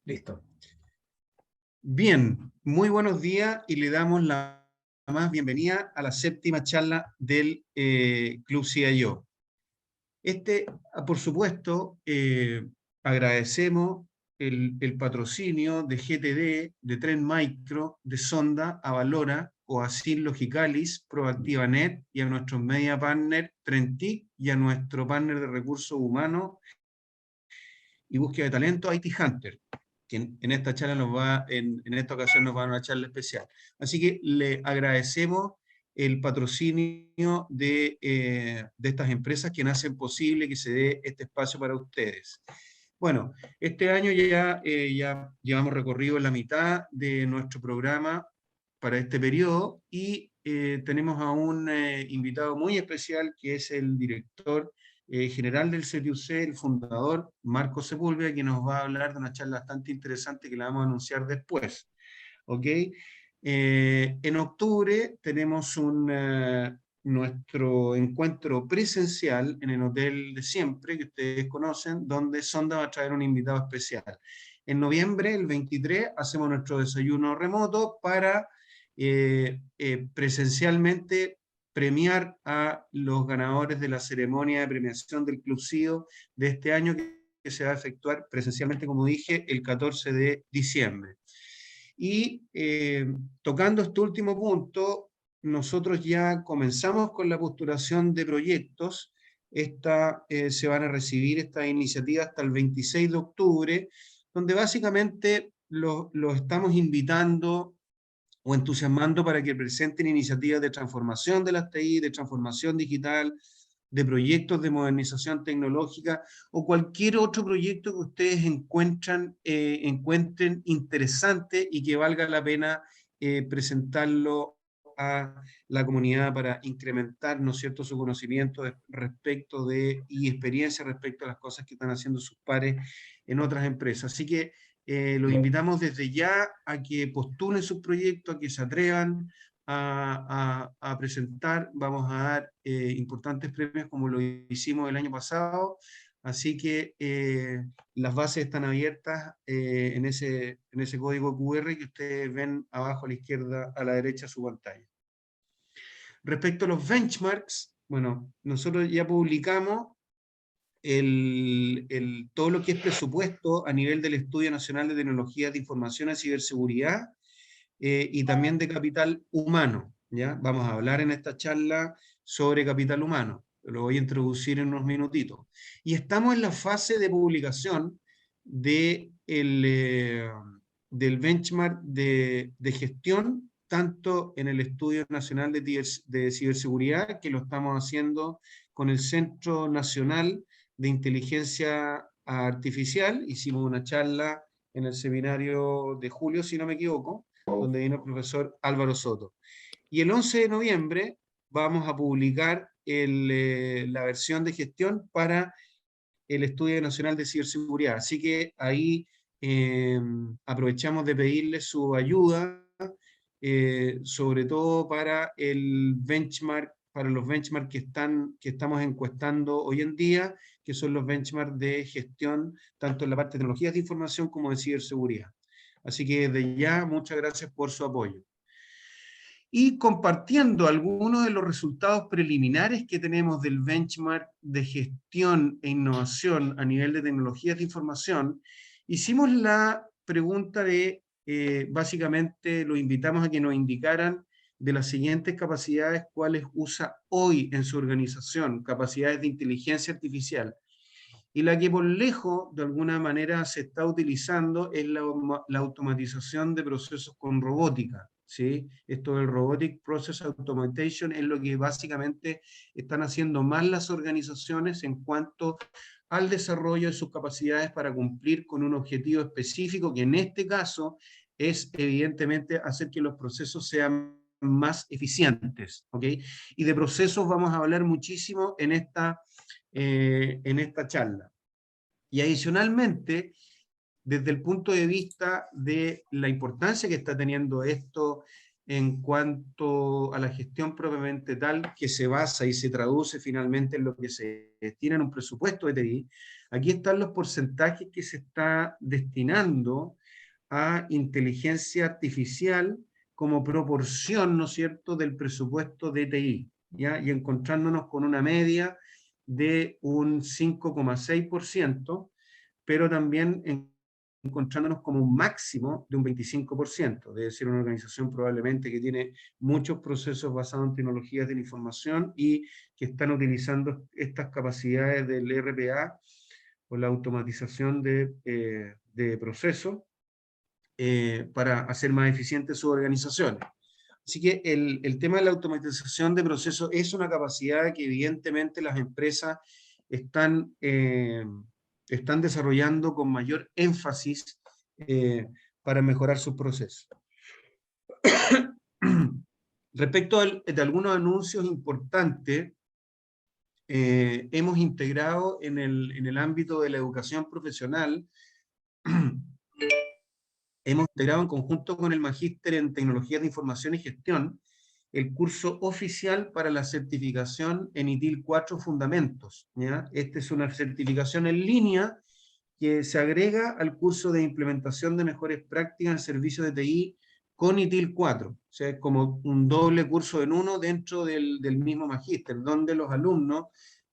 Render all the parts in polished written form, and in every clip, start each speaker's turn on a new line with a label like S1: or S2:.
S1: Listo. Bien, muy buenos días y le damos la más bienvenida a la séptima charla del Club CIO. Por supuesto, agradecemos el patrocinio de GTD, de Tren Micro, de Sonda, Avalora, Oasis Logicalis, ProactivaNet y a nuestros media partner Trentic y a nuestro partner de recursos humanos y búsqueda de talento, IT Hunter, que en esta charla en esta ocasión nos va a dar una charla especial. Así que le agradecemos el patrocinio de estas empresas que hacen posible que se dé este espacio para ustedes. Bueno, este año ya llevamos recorrido en la mitad de nuestro programa para este periodo y tenemos a un invitado muy especial que es el director general del CTUC, el fundador Marco Sepúlveda, que nos va a hablar de una charla bastante interesante que la vamos a anunciar después. ¿Ok? En octubre tenemos nuestro encuentro presencial en el Hotel de Siempre, que ustedes conocen, donde Sonda va a traer un invitado especial. En noviembre, el 23, hacemos nuestro desayuno remoto para presencialmente premiar a los ganadores de la ceremonia de premiación del Club CIO de este año, que se va a efectuar presencialmente, como dije, el 14 de diciembre. Y tocando este último punto, nosotros ya comenzamos con la postulación de proyectos. Se van a recibir estas iniciativas hasta el 26 de octubre, donde básicamente los estamos invitando o entusiasmando para que presenten iniciativas de transformación de las TI, de transformación digital, de proyectos de modernización tecnológica o cualquier otro proyecto que ustedes encuentren interesante y que valga la pena presentarlo a la comunidad para incrementar, ¿no es cierto?, su conocimiento respecto y experiencia respecto a las cosas que están haciendo sus pares en otras empresas. Así que los invitamos desde ya a que postulen sus proyectos, a que se atrevan a presentar. Vamos a dar importantes premios como lo hicimos el año pasado. Así que las bases están abiertas en ese código QR que ustedes ven abajo a la izquierda, a la derecha de su pantalla. Respecto a los benchmarks, bueno, nosotros ya publicamos todo lo que es presupuesto a nivel del Estudio Nacional de Tecnologías de Información y Ciberseguridad y también de capital humano. ¿Ya? Vamos a hablar en esta charla sobre capital humano. Lo voy a introducir en unos minutitos. Y estamos en la fase de publicación del benchmark de gestión, tanto en el Estudio Nacional de Ciberseguridad, que lo estamos haciendo con el Centro Nacional de Inteligencia Artificial. Hicimos una charla en el seminario de julio, si no me equivoco, donde vino el profesor Álvaro Soto. Y el 11 de noviembre vamos a publicar la versión de gestión para el Estudio Nacional de Ciberseguridad. Así que ahí aprovechamos de pedirle su ayuda, sobre todo para para los benchmarks que estamos encuestando hoy en día, que son los benchmarks de gestión, tanto en la parte de tecnologías de información como de ciberseguridad. Así que desde ya, muchas gracias por su apoyo. Y compartiendo algunos de los resultados preliminares que tenemos del benchmark de gestión e innovación a nivel de tecnologías de información, hicimos la pregunta básicamente lo invitamos a que nos indicaran de las siguientes capacidades cuáles usa hoy en su organización, capacidades de inteligencia artificial. Y la que por lejos, de alguna manera, se está utilizando es la automatización de procesos con robótica. ¿Sí? Esto del Robotic Process Automation es lo que básicamente están haciendo más las organizaciones en cuanto al desarrollo de sus capacidades para cumplir con un objetivo específico, que en este caso es evidentemente hacer que los procesos sean más eficientes. ¿Okay? Y de procesos vamos a hablar muchísimo en esta charla. Y adicionalmente, desde el punto de vista de la importancia que está teniendo esto en cuanto a la gestión propiamente tal, que se basa y se traduce finalmente en lo que se destina en un presupuesto de TI. Aquí están los porcentajes que se está destinando a inteligencia artificial como proporción, ¿no es cierto?, del presupuesto de TI, ¿ya? Y encontrándonos con una media de un 5,6%, pero también encontrándonos como un máximo de un 25%, debe ser una organización probablemente que tiene muchos procesos basados en tecnologías de la información y que están utilizando estas capacidades del RPA o la automatización de procesos para hacer más eficientes sus organizaciones. Así que el tema de la automatización de procesos es una capacidad que evidentemente las empresas están, están desarrollando con mayor énfasis para mejorar sus procesos. Respecto de algunos anuncios importantes, hemos integrado en el ámbito de la educación profesional, hemos integrado en conjunto con el Magíster en Tecnologías de Información y Gestión el curso oficial para la certificación en ITIL 4 Fundamentos, ¿ya? Esta es una certificación en línea que se agrega al curso de implementación de mejores prácticas en servicios de TI con ITIL 4. O sea, es como un doble curso en uno dentro del mismo magíster, donde los alumnos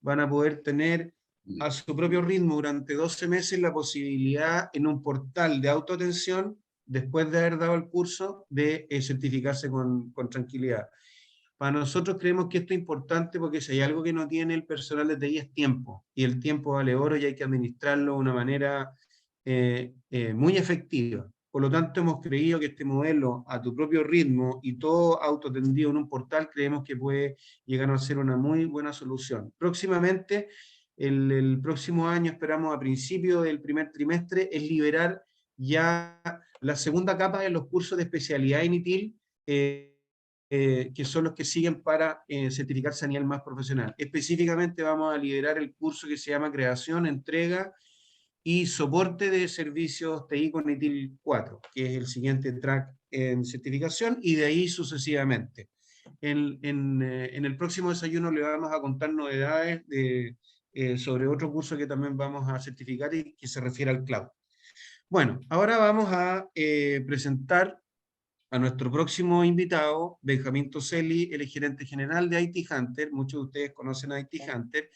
S1: van a poder tener a su propio ritmo durante 12 meses la posibilidad en un portal de autoatención, después de haber dado el curso, de certificarse con tranquilidad. Para nosotros creemos que esto es importante porque si hay algo que no tiene el personal de TI es tiempo, y el tiempo vale oro y hay que administrarlo de una manera muy efectiva. Por lo tanto, hemos creído que este modelo a tu propio ritmo y todo autoatendido en un portal, creemos que puede llegar a ser una muy buena solución. Próximamente, el próximo año, esperamos a principio del primer trimestre, es liberar ya la segunda capa de los cursos de especialidad en ITIL, que son los que siguen para certificarse a nivel más profesional. Específicamente vamos a liderar el curso que se llama Creación, Entrega y Soporte de Servicios TI con ITIL 4, que es el siguiente track en certificación, y de ahí sucesivamente. En el próximo desayuno le vamos a contar novedades sobre otro curso que también vamos a certificar y que se refiere al cloud. Bueno, ahora vamos a presentar a nuestro próximo invitado, Benjamín Toselli, el gerente general de IT Hunter. Muchos de ustedes conocen a IT Hunter,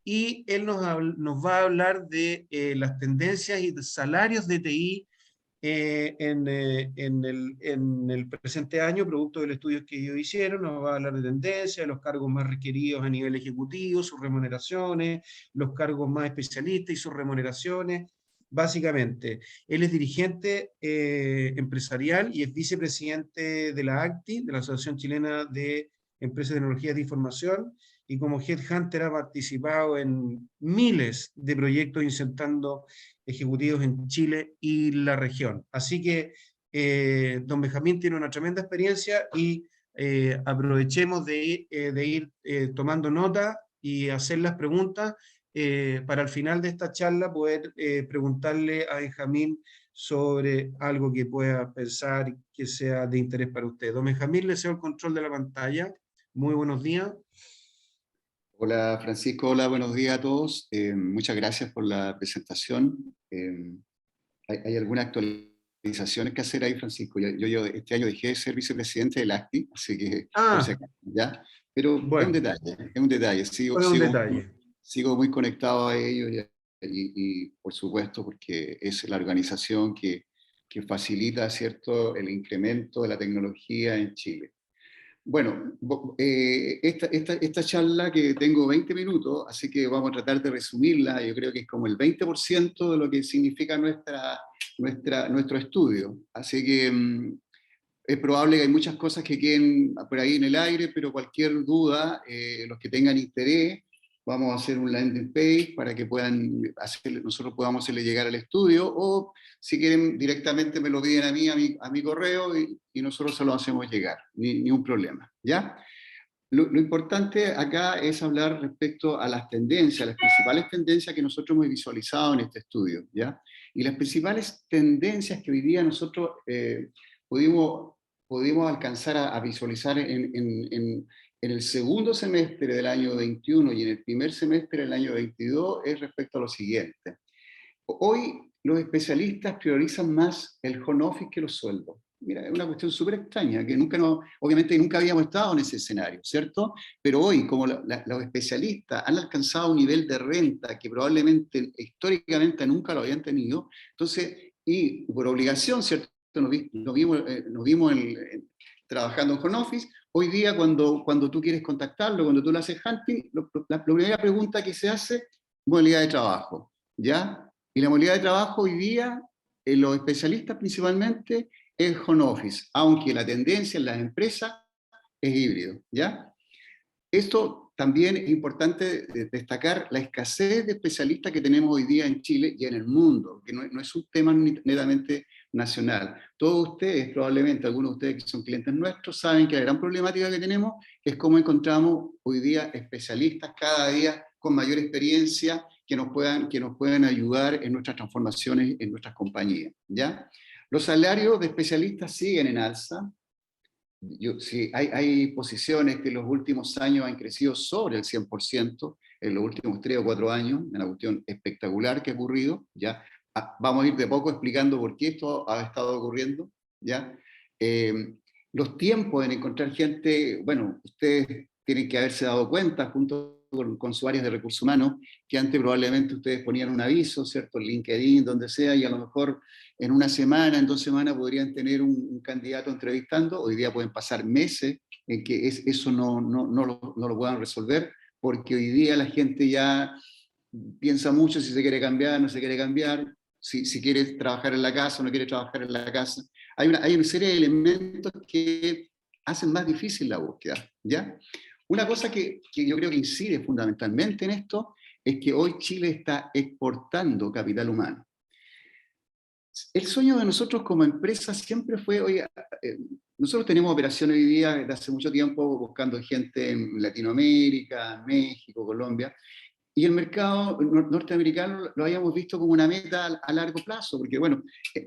S1: y él nos va a hablar de las tendencias y salarios de TI en el presente año, producto del estudio que ellos hicieron. Nos va a hablar de tendencias, de los cargos más requeridos a nivel ejecutivo, sus remuneraciones, los cargos más especialistas y sus remuneraciones. Básicamente, él es dirigente empresarial y es vicepresidente de la ACTI, de la Asociación Chilena de Empresas de Tecnologías de Información, y como headhunter ha participado en miles de proyectos insertando ejecutivos en Chile y la región. Así que don Benjamín tiene una tremenda experiencia y aprovechemos de ir tomando nota y hacer las preguntas para al final de esta charla poder preguntarle a Benjamín sobre algo que pueda pensar que sea de interés para usted. Don Benjamín, le cedo el control de la pantalla. Muy buenos días.
S2: Hola Francisco, hola, buenos días a todos. Muchas gracias por la presentación. ¿Hay alguna actualización que hacer ahí, Francisco? Yo este año dejé de ser vicepresidente del ACTI, así que por si acaso, ¿ya? Pero
S1: Bueno,
S2: es un detalle. Sigo,
S1: es un
S2: sigo,
S1: detalle.
S2: sigo muy conectado a ellos y por supuesto porque es la organización que facilita, ¿cierto?, el incremento de la tecnología en Chile. Bueno, esta charla que tengo 20 minutos, así que vamos a tratar de resumirla. Yo creo que es como el 20% de lo que significa nuestro estudio. Así que es probable que hay muchas cosas que queden por ahí en el aire, pero cualquier duda, los que tengan interés, vamos a hacer un landing page para que nosotros podamos hacerle llegar al estudio, o si quieren directamente me lo piden a mi correo y nosotros se lo hacemos llegar, ni un problema, ¿ya? Lo importante acá es hablar respecto a las tendencias, las principales tendencias que nosotros hemos visualizado en este estudio, ¿ya? Y las principales tendencias que hoy día nosotros pudimos pudimos alcanzar a visualizar en el segundo semestre del año 21 y en el primer semestre del año 22 es respecto a lo siguiente. Hoy los especialistas priorizan más el home office que los sueldos. Mira, es una cuestión súper extraña, que obviamente nunca habíamos estado en ese escenario, ¿cierto? Pero hoy, como los especialistas han alcanzado un nivel de renta que probablemente históricamente nunca lo habían tenido, entonces, y por obligación, ¿cierto? Nos vimos trabajando en home office. Hoy día, cuando tú quieres contactarlo, cuando tú le haces hunting, la primera pregunta que se hace, modalidad de trabajo, ¿ya? Y la modalidad de trabajo hoy día, los especialistas principalmente, es home office, aunque la tendencia en las empresas es híbrido, ¿ya? Esto también es importante destacar la escasez de especialistas que tenemos hoy día en Chile y en el mundo, que no es un tema netamente nacional. Todos ustedes, probablemente algunos de ustedes que son clientes nuestros, saben que la gran problemática que tenemos es cómo encontramos hoy día especialistas cada día con mayor experiencia que nos puedan ayudar en nuestras transformaciones en nuestras compañías, ¿ya? Los salarios de especialistas siguen en alza. Sí, hay posiciones que en los últimos años han crecido sobre el 100%, en los últimos 3 o 4 años, una cuestión espectacular que ha ocurrido, ¿ya? Vamos a ir de poco explicando por qué esto ha estado ocurriendo, ¿ya? Los tiempos en encontrar gente, bueno, ustedes tienen que haberse dado cuenta, junto con su área de recursos humanos, que antes probablemente ustedes ponían un aviso, ¿cierto? En LinkedIn, donde sea, y a lo mejor en una semana, en 2 semanas podrían tener un candidato entrevistando. Hoy día pueden pasar meses en que eso no lo puedan resolver, porque hoy día la gente ya piensa mucho si se quiere cambiar, no se quiere cambiar, si quiere trabajar en la casa o no quiere trabajar en la casa. Hay una serie de elementos que hacen más difícil la búsqueda, ¿ya? Una cosa que yo creo que incide fundamentalmente en esto es que hoy Chile está exportando capital humano. El sueño de nosotros como empresa siempre fue, oye, nosotros tenemos operaciones hoy día desde hace mucho tiempo buscando gente en Latinoamérica, México, Colombia, y el mercado norteamericano lo habíamos visto como una meta a largo plazo, porque bueno,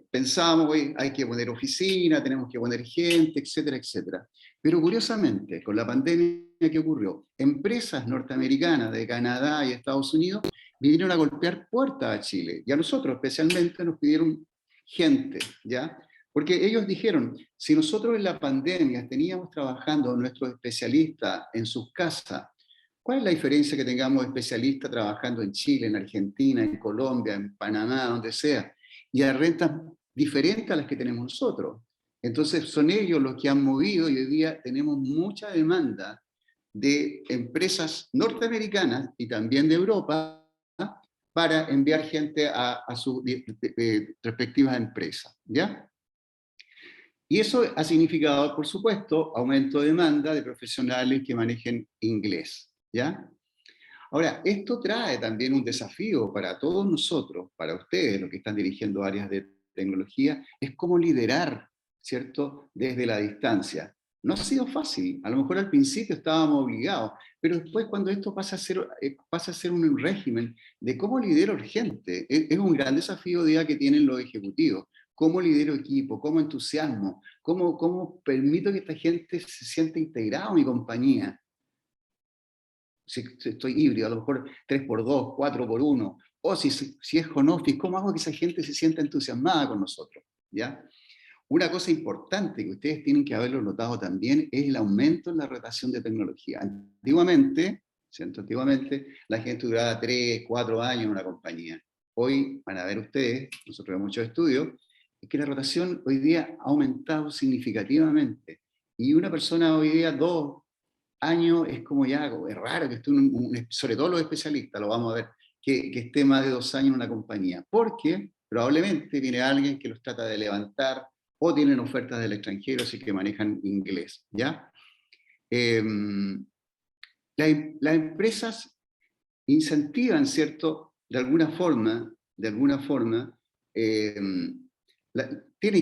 S2: pensábamos, oye, hay que poner oficina, tenemos que poner gente, etcétera, etcétera. Pero curiosamente, con la pandemia que ocurrió, empresas norteamericanas de Canadá y Estados Unidos vinieron a golpear puertas a Chile, y a nosotros especialmente nos pidieron gente, ¿ya? Porque ellos dijeron, si nosotros en la pandemia teníamos trabajando a nuestros especialistas en sus casas, ¿cuál es la diferencia que tengamos especialistas trabajando en Chile, en Argentina, en Colombia, en Panamá, donde sea, y a rentas diferentes a las que tenemos nosotros? Entonces son ellos los que han movido, y hoy día tenemos mucha demanda de empresas norteamericanas y también de Europa para enviar gente a sus respectivas empresas, ¿ya? Y eso ha significado, por supuesto, aumento de demanda de profesionales que manejen inglés, ¿ya? Ahora, esto trae también un desafío para todos nosotros, para ustedes, los que están dirigiendo áreas de tecnología, es cómo liderar, ¿cierto?, desde la distancia. No ha sido fácil, a lo mejor al principio estábamos obligados, pero después cuando esto pasa a ser un régimen de cómo lidero gente, es un gran desafío día que tienen los ejecutivos. ¿Cómo lidero equipo? ¿Cómo entusiasmo? ¿Cómo permito que esta gente se sienta integrada a mi compañía? Si estoy híbrido, a lo mejor 3x2, 4x1, o si es home office, ¿cómo hago que esa gente se sienta entusiasmada con nosotros? ¿Ya? Una cosa importante que ustedes tienen que haberlo notado también es el aumento en la rotación de tecnología. Antiguamente, ¿cierto? Antiguamente la gente duraba 3, 4 años en una compañía. Hoy, van a ver ustedes, nosotros vemos muchos estudios, es que la rotación hoy día ha aumentado significativamente. Y una persona hoy día, 2 años, es como ya, es raro que esté, sobre todo los especialistas, lo vamos a ver, que esté más de 2 años en una compañía. Porque probablemente viene alguien que los trata de levantar, o tienen ofertas del extranjero, así que manejan inglés, ¿ya? Las empresas incentivan, ¿cierto? De alguna forma, tienen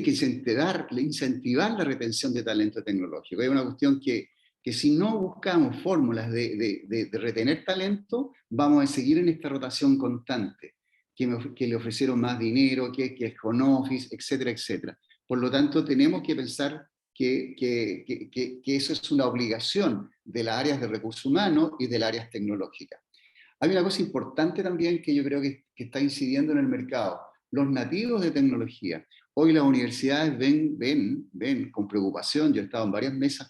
S2: que incentivar la retención de talento tecnológico. Es una cuestión que si no buscamos fórmulas de retener talento, vamos a seguir en esta rotación constante, que le ofrecieron más dinero, que es home office, etcétera, etcétera. Por lo tanto, tenemos que pensar que eso es una obligación de las áreas de recursos humanos y de las áreas tecnológicas. Hay una cosa importante también que yo creo que está incidiendo en el mercado. Los nativos de tecnología. Hoy las universidades ven con preocupación, yo he estado en varias mesas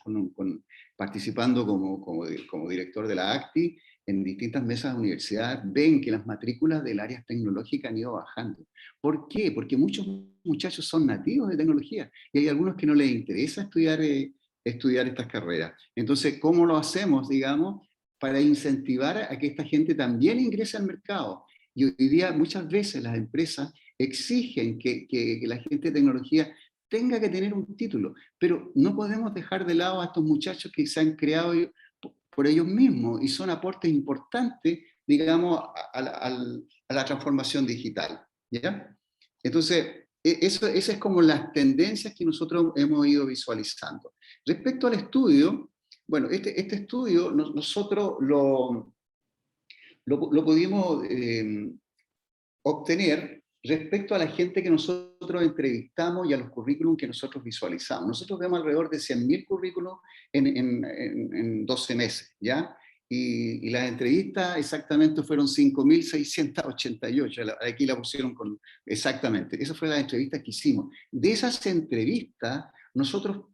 S2: participando como director de la ACTI, en distintas mesas de universidades, ven que las matrículas del área tecnológica han ido bajando. ¿Por qué? Porque muchos muchachos son nativos de tecnología y hay algunos que no les interesa estudiar estas carreras. Entonces, ¿cómo lo hacemos, digamos, para incentivar a que esta gente también ingrese al mercado? Y hoy día muchas veces las empresas exigen que la gente de tecnología tenga que tener un título, pero no podemos dejar de lado a estos muchachos que se han creado por ellos mismos y son aportes importantes, digamos, a la transformación digital, ¿ya? Entonces, esas es como las tendencias que nosotros hemos ido visualizando. Respecto al estudio, bueno, este estudio nosotros lo pudimos obtener respecto a la gente que nosotros entrevistamos y a los currículums que nosotros visualizamos. Nosotros vemos alrededor de 100.000 currículums en 12 meses, ¿ya? Y las entrevistas exactamente fueron 5.688, aquí la pusieron exactamente, esa fue la entrevista que hicimos. De esas entrevistas, nosotros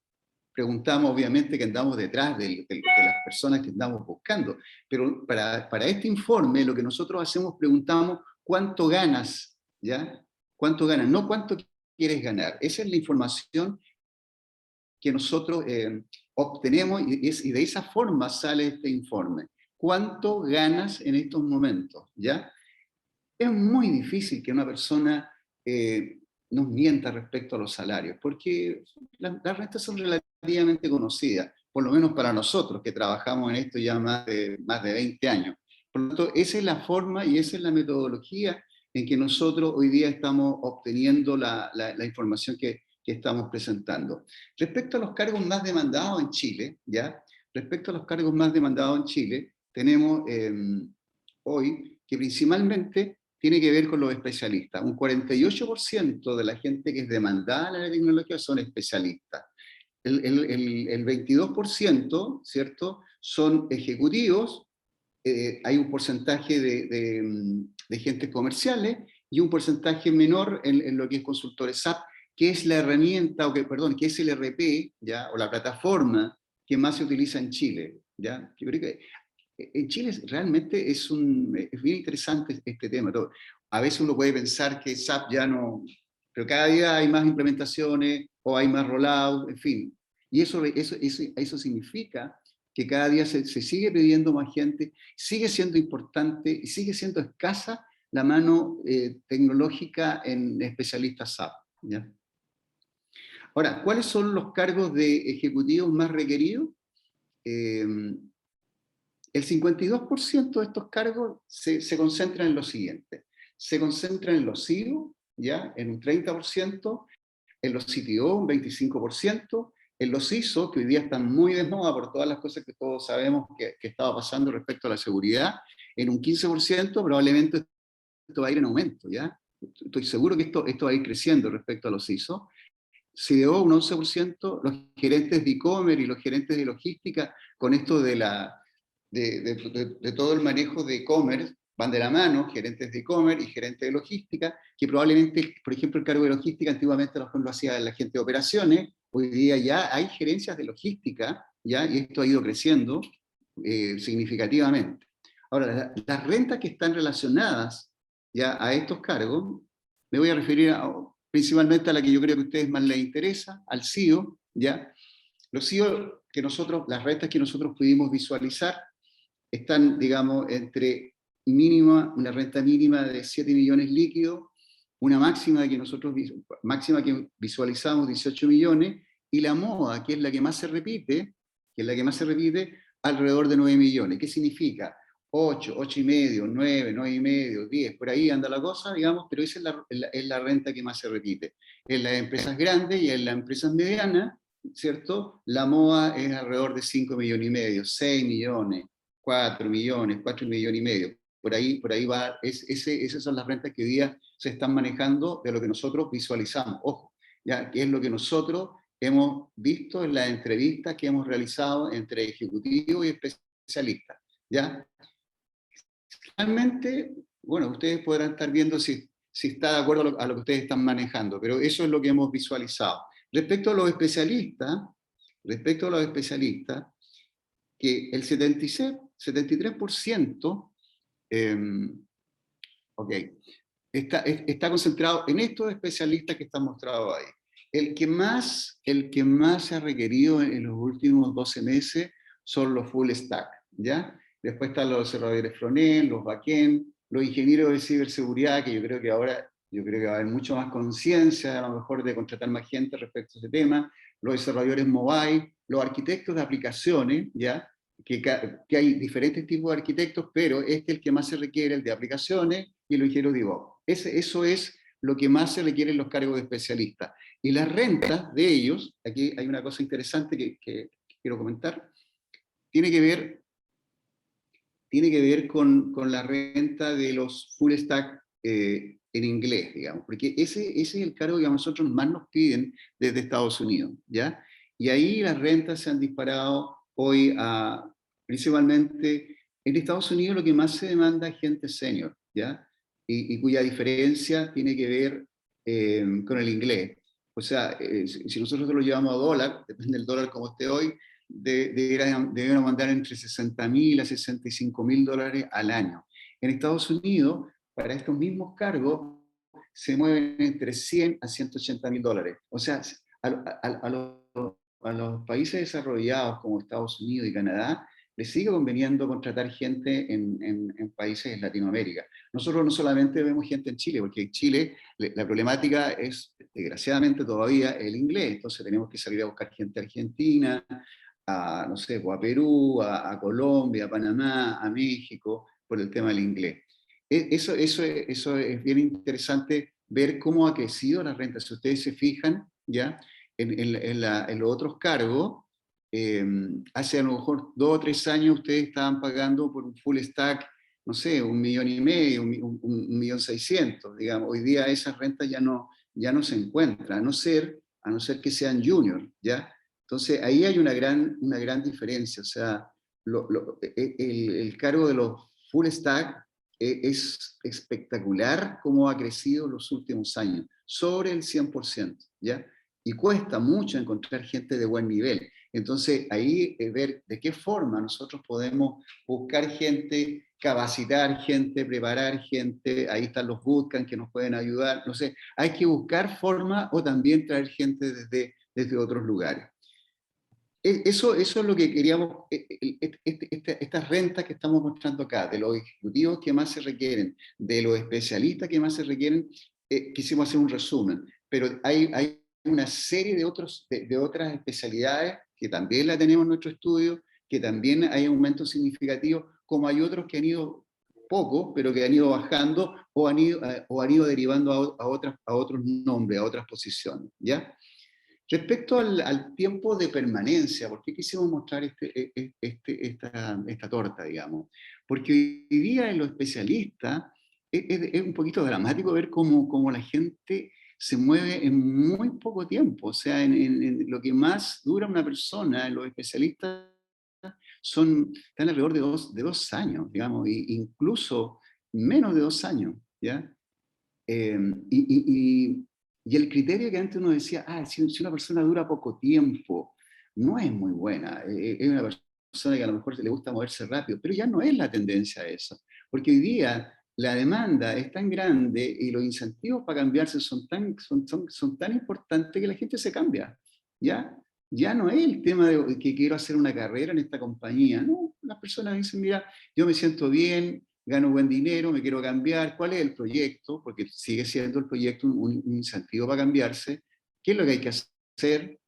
S2: preguntamos, obviamente, que andamos detrás de las personas que andamos buscando, pero para este informe lo que nosotros hacemos, preguntamos cuánto ganas, ¿ya? ¿Cuánto ganas? No cuánto quieres ganar. Esa es la información que nosotros obtenemos y de esa forma sale este informe. ¿Cuánto ganas en estos momentos? ¿Ya? Es muy difícil que una persona nos mienta respecto a los salarios, porque las rentas son relativamente conocidas, por lo menos para nosotros que trabajamos en esto ya más de 20 años. Por lo tanto, esa es la forma y esa es la metodología en que nosotros hoy día estamos obteniendo la información que estamos presentando. Respecto a los cargos más demandados en Chile, ¿ya? Respecto a los cargos más demandados en Chile, tenemos hoy que principalmente tiene que ver con los especialistas. Un 48% de la gente que es demandada en la tecnología son especialistas. El 22%, ¿cierto?, son ejecutivos, hay un porcentaje de gentes comerciales y un porcentaje menor en lo que es consultores SAP, que es la herramienta, que es el RP, ¿ya?, o la plataforma que más se utiliza en Chile, ¿ya? Yo creo que en Chile realmente es bien interesante este tema. A veces uno puede pensar que SAP ya no, pero cada día hay más implementaciones o hay más rollout, en fin. Y eso significa que cada día se sigue pidiendo más gente, sigue siendo importante y sigue siendo escasa la mano tecnológica en especialistas SAP, ¿ya? Ahora, ¿cuáles son los cargos de ejecutivos más requeridos? El 52% de estos cargos se concentran en lo siguiente. Se concentran en los CEO, ¿ya?, en un 30%, en los CTO, un 25%, en los ISO, que hoy día están muy de moda por todas las cosas que todos sabemos que estaba pasando respecto a la seguridad, en un 15%, probablemente esto va a ir en aumento, ¿ya? Estoy seguro que esto va a ir creciendo respecto a los ISO. CDO, un 11%, los gerentes de e-commerce y los gerentes de logística, con esto de todo el manejo de e-commerce, van de la mano, gerentes de e-commerce y gerentes de logística, que probablemente, por ejemplo, el cargo de logística antiguamente lo hacía la gente de operaciones, hoy día ya hay gerencias de logística, ¿ya?, y esto ha ido creciendo significativamente. Ahora, las rentas que están relacionadas ya a estos cargos, me voy a referir principalmente a la que yo creo que a ustedes más les interesa, al CEO, ¿ya? Los CEO las rentas que nosotros pudimos visualizar están, digamos, entre una renta mínima de 7 millones líquidos, una máxima que visualizamos 18 millones, y la MOA, que es la que más se repite, alrededor de 9 millones. ¿Qué significa? 8, 8,5, 9, 9,5, 10, por ahí anda la cosa, digamos, pero esa es la renta que más se repite. En las empresas grandes y en las empresas medianas, ¿cierto?, la MOA es alrededor de 5 millones y medio, 6 millones, 4 millones, 4 millones y medio. Por ahí va, esas son las rentas que hoy día se están manejando de lo que nosotros visualizamos. Ojo, ya, que es lo que nosotros hemos visto en las entrevistas que hemos realizado entre ejecutivos y especialistas, ¿ya? Realmente, bueno, ustedes podrán estar viendo si está de acuerdo a lo que ustedes están manejando, pero eso es lo que hemos visualizado. Respecto a los especialistas, que el 76, 73%, ok, está concentrado en estos especialistas que están mostrados ahí. El que más se ha requerido en los últimos 12 meses son los full stack, ¿ya? Después están los desarrolladores front-end, los back-end, los ingenieros de ciberseguridad, que yo creo que va a haber mucho más conciencia, a lo mejor, de contratar más gente respecto a ese tema, los desarrolladores mobile, los arquitectos de aplicaciones, ¿ya? Que hay diferentes tipos de arquitectos, pero este es el que más se requiere, el de aplicaciones y el ingeniero DevOps. Eso es lo que más se requiere en los cargos de especialistas. Y las rentas de ellos, aquí hay una cosa interesante que quiero comentar, tiene que ver con la renta de los full stack en inglés, digamos, porque ese es el cargo que a nosotros más nos piden desde Estados Unidos, ¿ya? Y ahí las rentas se han disparado hoy principalmente en Estados Unidos. Lo que más se demanda es gente senior, ¿ya? Y cuya diferencia tiene que ver con el inglés. O sea, si nosotros lo llevamos a dólar, depende del dólar como esté hoy, debieron mandar entre 60.000 a 65.000 dólares al año. En Estados Unidos, para estos mismos cargos, se mueven entre 100 a 180.000 dólares. O sea, a los países desarrollados como Estados Unidos y Canadá, les sigue conveniendo contratar gente en países de Latinoamérica. Nosotros no solamente vemos gente en Chile, porque en Chile la problemática es, desgraciadamente, todavía el inglés. Entonces tenemos que salir a buscar gente argentina, no sé, a Perú, a Colombia, a Panamá, a México, por el tema del inglés. Eso es bien interesante ver cómo ha crecido la renta. Si ustedes se fijan, ¿ya? En los otros cargos, hace a lo mejor 2 o 3 años ustedes estaban pagando por un full stack, no sé, 1,5 millones, 1,600,000, digamos. Hoy día esas rentas ya no se encuentran, a no ser que sean junior, ¿ya? Entonces ahí hay una gran diferencia. O sea, el cargo de los full stack es espectacular cómo ha crecido en los últimos años, sobre el 100%, ¿ya? Y cuesta mucho encontrar gente de buen nivel. Entonces, ahí ver de qué forma nosotros podemos buscar gente, capacitar gente, preparar gente. Ahí están los bootcamps que nos pueden ayudar. No sé, hay que buscar forma, o también traer gente desde otros lugares. Eso es lo que queríamos, estas rentas que estamos mostrando acá, de los ejecutivos que más se requieren, de los especialistas que más se requieren. Quisimos hacer un resumen, pero hay una serie de otras especialidades que también la tenemos en nuestro estudio, que también hay aumentos significativos, como hay otros que han ido poco, pero que han ido bajando, o han ido derivando a otros nombres, a otras posiciones, ¿ya? Respecto al tiempo de permanencia, ¿por qué quisimos mostrar esta torta, digamos? Porque hoy día en los especialistas es un poquito dramático ver cómo la gente se mueve en muy poco tiempo. O sea, en lo que más dura una persona, en los especialistas, están alrededor de 2 años, digamos, e incluso menos de 2 años, ¿ya? Eh, y, y- y el criterio que antes uno decía, si una persona dura poco tiempo, no es muy buena. Es una persona que a lo mejor le gusta moverse rápido, pero ya no es la tendencia a eso. Porque hoy día la demanda es tan grande y los incentivos para cambiarse son tan importantes, que la gente se cambia. ¿Ya? Ya no es el tema de que quiero hacer una carrera en esta compañía. No, las personas dicen, mira, yo me siento bien, gano buen dinero, me quiero cambiar. ¿Cuál es el proyecto? Porque sigue siendo el proyecto un incentivo para cambiarse. ¿Qué es lo que hay que hacer?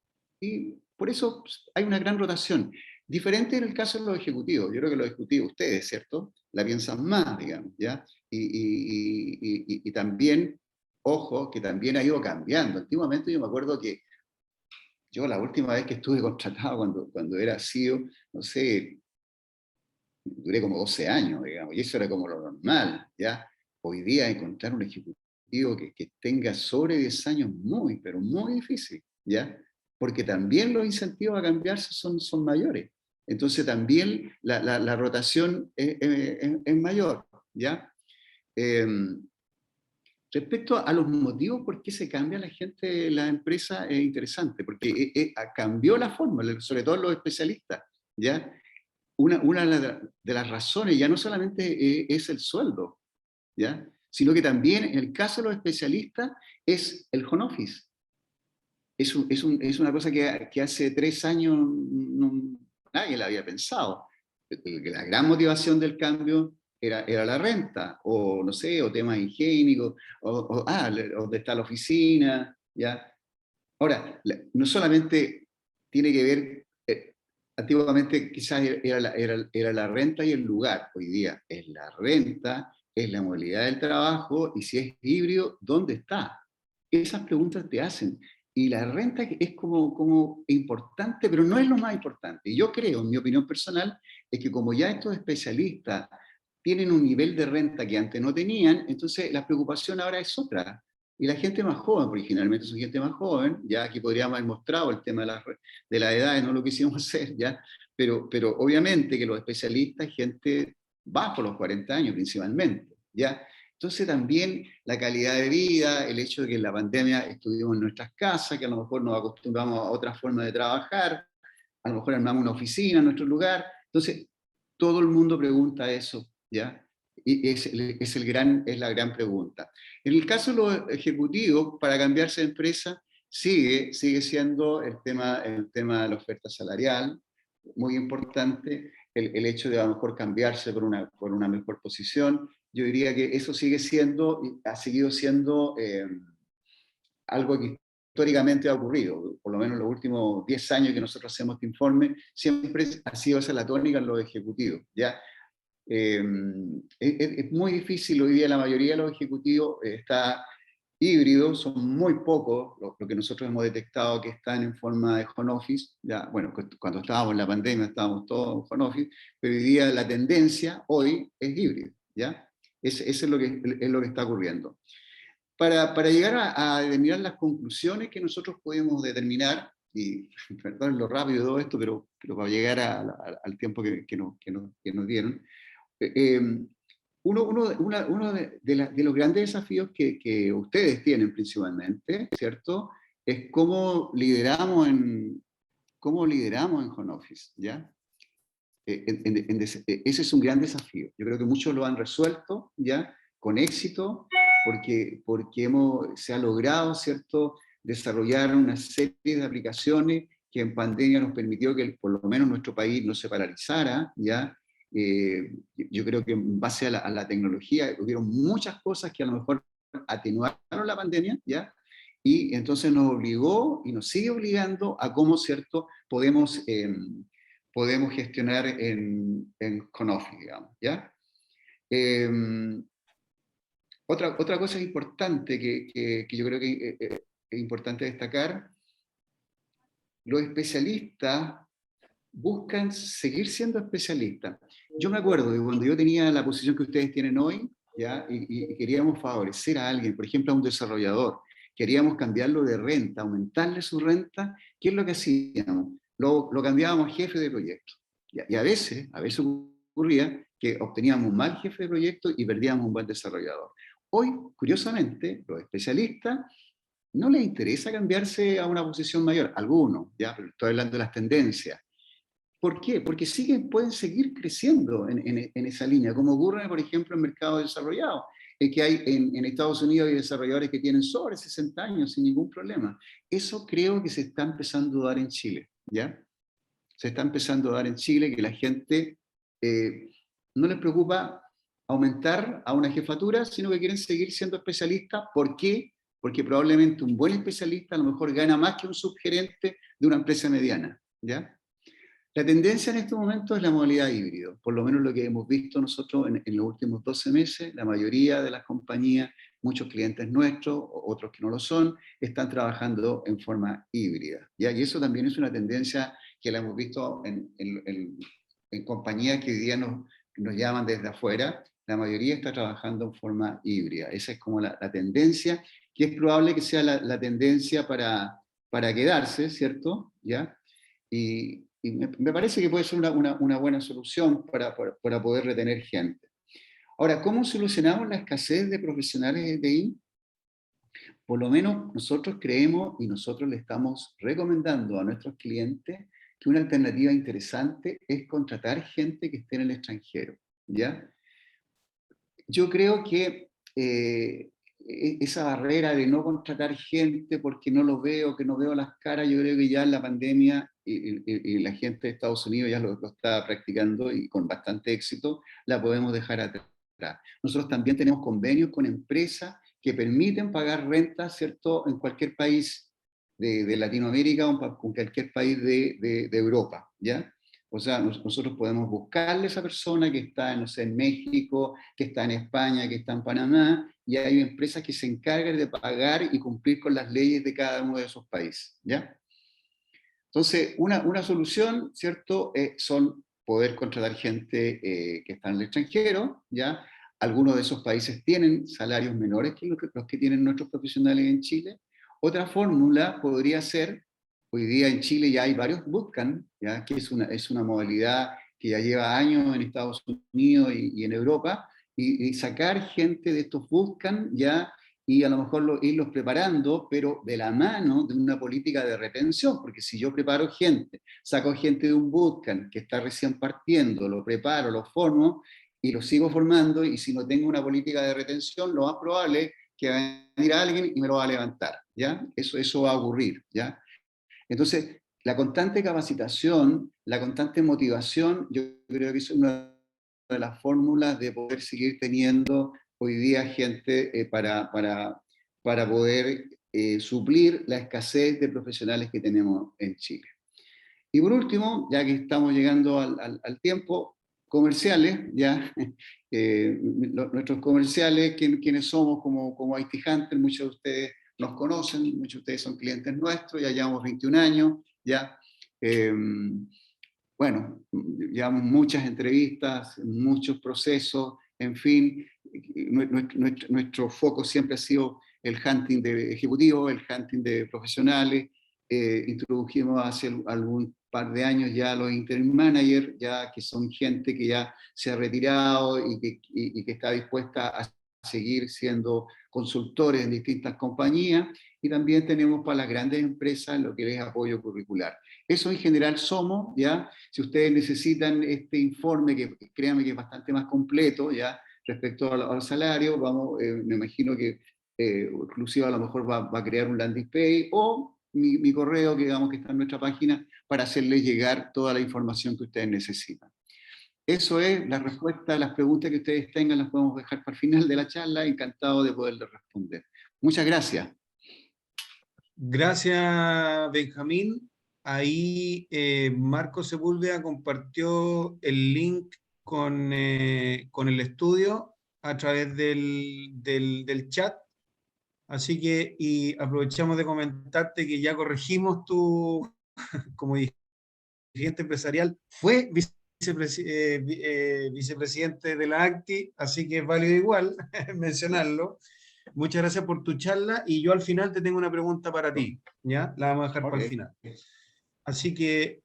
S2: Y por eso, pues, hay una gran rotación. Diferente en el caso de los ejecutivos. Yo creo que los ejecutivos, ustedes, ¿cierto?, la piensan más, digamos, ¿ya? Y también, ojo, que también ha ido cambiando. Antiguamente yo me acuerdo que yo, la última vez que estuve contratado, cuando era CEO, no sé, duré como 12 años, digamos, y eso era como lo normal, ¿ya? Hoy día encontrar un ejecutivo que tenga sobre 10 años, muy, pero muy difícil, ¿ya? porque también los incentivos a cambiarse son mayores. Entonces también la rotación es mayor, ¿ya? Respecto a los motivos por qué se cambia la gente, la empresa, es interesante, porque cambió la forma, sobre todo los especialistas, ¿ya? Una de las razones ya no solamente es el sueldo, ¿ya? Sino que también en el caso de los especialistas es el home office. Es una cosa que hace 3 años nadie la había pensado. La gran motivación del cambio era la renta, o no sé, o temas higiénicos, donde está la oficina, ¿ya? Ahora, no solamente tiene que ver, antiguamente quizás era la renta y el lugar, hoy día es la renta, es la movilidad del trabajo, y si es híbrido, ¿dónde está? Esas preguntas te hacen. Y la renta es como importante, pero no es lo más importante. Y yo creo, en mi opinión personal, es que como ya estos especialistas tienen un nivel de renta que antes no tenían, entonces la preocupación ahora es otra. Y la gente más joven, porque generalmente son gente más joven, ya aquí podríamos haber mostrado el tema de la edad, no lo quisimos hacer, ya, pero obviamente que los especialistas, gente bajo los 40 años principalmente, ya. Entonces también la calidad de vida, el hecho de que en la pandemia estuvimos en nuestras casas, que a lo mejor nos acostumbramos a otra forma de trabajar, a lo mejor armamos una oficina en nuestro lugar, entonces todo el mundo pregunta eso, ¿ya? Y es la gran pregunta. En el caso de los ejecutivos, para cambiarse de empresa, sigue siendo el tema de la oferta salarial, muy importante, el hecho de a lo mejor cambiarse por una mejor posición. Yo diría que eso sigue siendo, ha seguido siendo algo que históricamente ha ocurrido, por lo menos en los últimos 10 años que nosotros hacemos este informe, siempre ha sido esa la tónica en los ejecutivos, ¿ya? Es muy difícil, hoy día la mayoría de los ejecutivos está híbrido, son muy pocos lo que nosotros hemos detectado que están en forma de home office, ya, bueno, cuando estábamos en la pandemia estábamos todos en home office, pero hoy día la tendencia hoy es híbrido, ¿ya? Eso es lo que está ocurriendo. Para llegar a determinar las conclusiones que nosotros podemos determinar, y perdón lo rápido de todo esto, pero para llegar al tiempo que nos dieron, uno de los grandes desafíos que ustedes tienen principalmente, ¿cierto? Es cómo lideramos en home office, ¿ya? Ese es un gran desafío. Yo creo que muchos lo han resuelto, ¿ya? Con éxito, porque se ha logrado, ¿cierto?, desarrollar una serie de aplicaciones que en pandemia nos permitió que por lo menos nuestro país no se paralizara, ¿ya? Yo creo que en base a la tecnología hubieron muchas cosas que a lo mejor atenuaron la pandemia, ¿ya? Y entonces nos obligó y nos sigue obligando a cómo, ¿cierto?, podemos gestionar en Conofi, digamos, ¿ya? Otra cosa importante que yo creo que es importante destacar, los especialistas buscan seguir siendo especialistas. Yo me acuerdo de cuando yo tenía la posición que ustedes tienen hoy, ¿ya? Y queríamos favorecer a alguien, por ejemplo a un desarrollador, queríamos cambiarlo de renta, aumentarle su renta, ¿qué es lo que hacíamos? Lo cambiábamos a jefe de proyecto. Y a veces ocurría que obteníamos un mal jefe de proyecto y perdíamos un buen desarrollador. Hoy, curiosamente, los especialistas no les interesa cambiarse a una posición mayor, algunos, ya, pero estoy hablando de las tendencias. ¿Por qué? Porque pueden seguir creciendo en esa línea, como ocurre, por ejemplo, en mercados desarrollados. Es que hay en Estados Unidos hay desarrolladores que tienen sobre 60 años sin ningún problema. Eso creo que se está empezando a dar en Chile, ¿ya? Se está empezando a dar en Chile que la gente no les preocupa aumentar a una jefatura, sino que quieren seguir siendo especialistas. ¿Por qué? Porque probablemente un buen especialista a lo mejor gana más que un subgerente de una empresa mediana, ¿ya? La tendencia en este momento es la modalidad híbrido, por lo menos lo que hemos visto nosotros en los últimos 12 meses, la mayoría de las compañías, muchos clientes nuestros, otros que no lo son, están trabajando en forma híbrida, ¿ya? Y eso también es una tendencia que la hemos visto en compañías que hoy día nos llaman desde afuera, la mayoría está trabajando en forma híbrida. Esa es como la tendencia, que es probable que sea la tendencia para para quedarse, ¿cierto? ¿Ya? Y me parece que puede ser una buena solución para poder retener gente. Ahora, ¿cómo solucionamos la escasez de profesionales de TI? Por lo menos nosotros creemos y nosotros le estamos recomendando a nuestros clientes que una alternativa interesante es contratar gente que esté en el extranjero, ¿ya? Yo creo que esa barrera de no contratar gente porque no los veo, que no veo las caras, yo creo que ya en la pandemia y la gente de Estados Unidos ya lo está practicando y con bastante éxito, la podemos dejar atrás. Nosotros también tenemos convenios con empresas que permiten pagar rentas, ¿cierto?, en cualquier país de Latinoamérica o en cualquier país de Europa, ¿ya? O sea, nosotros podemos buscarle a esa persona que está, no sé, en México, que está en España, que está en Panamá, y hay empresas que se encargan de pagar y cumplir con las leyes de cada uno de esos países, ¿ya? Entonces, una solución, ¿cierto?, son poder contratar gente que está en el extranjero, ¿ya? Algunos de esos países tienen salarios menores que los que tienen nuestros profesionales en Chile. Otra fórmula podría ser, hoy día en Chile ya hay varios bootcamp, ¿ya? Que es una modalidad que ya lleva años en Estados Unidos y en Europa, y sacar gente de estos bootcamp, ¿ya? Y a lo mejor irlos preparando, pero de la mano de una política de retención, porque si yo preparo gente, saco gente de un bootcamp que está recién partiendo, lo preparo, lo formo y lo sigo formando, y si no tengo una política de retención, lo más probable es que va a venir alguien y me lo va a levantar, ¿ya? Eso va a ocurrir, ¿ya? Entonces, la constante capacitación, la constante motivación, yo creo que es una de las fórmulas de poder seguir teniendo hoy día gente para poder suplir la escasez de profesionales que tenemos en Chile. Y por último, ya que estamos llegando al tiempo, comerciales, ya, nuestros comerciales, quienes somos como IT Hunter, muchos de ustedes nos conocen, muchos de ustedes son clientes nuestros, ya llevamos 21 años, ya. Bueno, llevamos muchas entrevistas, muchos procesos, en fin, nuestro foco siempre ha sido el hunting de ejecutivos, el hunting de profesionales. Introdujimos hace algún par de años ya los interim managers, ya que son gente que ya se ha retirado y que está dispuesta a seguir siendo consultores en distintas compañías, y también tenemos para las grandes empresas lo que es apoyo curricular. Eso en general somos, ¿ya? Si ustedes necesitan este informe, que créanme que es bastante más completo, ¿ya?, respecto al salario, vamos, me imagino que inclusive a lo mejor va a crear un landing page, o mi correo, que digamos que está en nuestra página, para hacerles llegar toda la información que ustedes necesitan. Eso es la respuesta a las preguntas que ustedes tengan, las podemos dejar para el final de la charla, encantado de poderles responder. Muchas gracias.
S1: Gracias, Benjamín. Ahí Marco Sepúlveda compartió el link con el estudio a través del chat. Así que, y aprovechamos de comentarte que ya corregimos tu, como dirigente empresarial, fue vicepresidente de la ACTI, así que es válido igual mencionarlo. Muchas gracias por tu charla, y yo al final te tengo una pregunta para ti, ¿ya? La vamos a dejar para el final. Así que,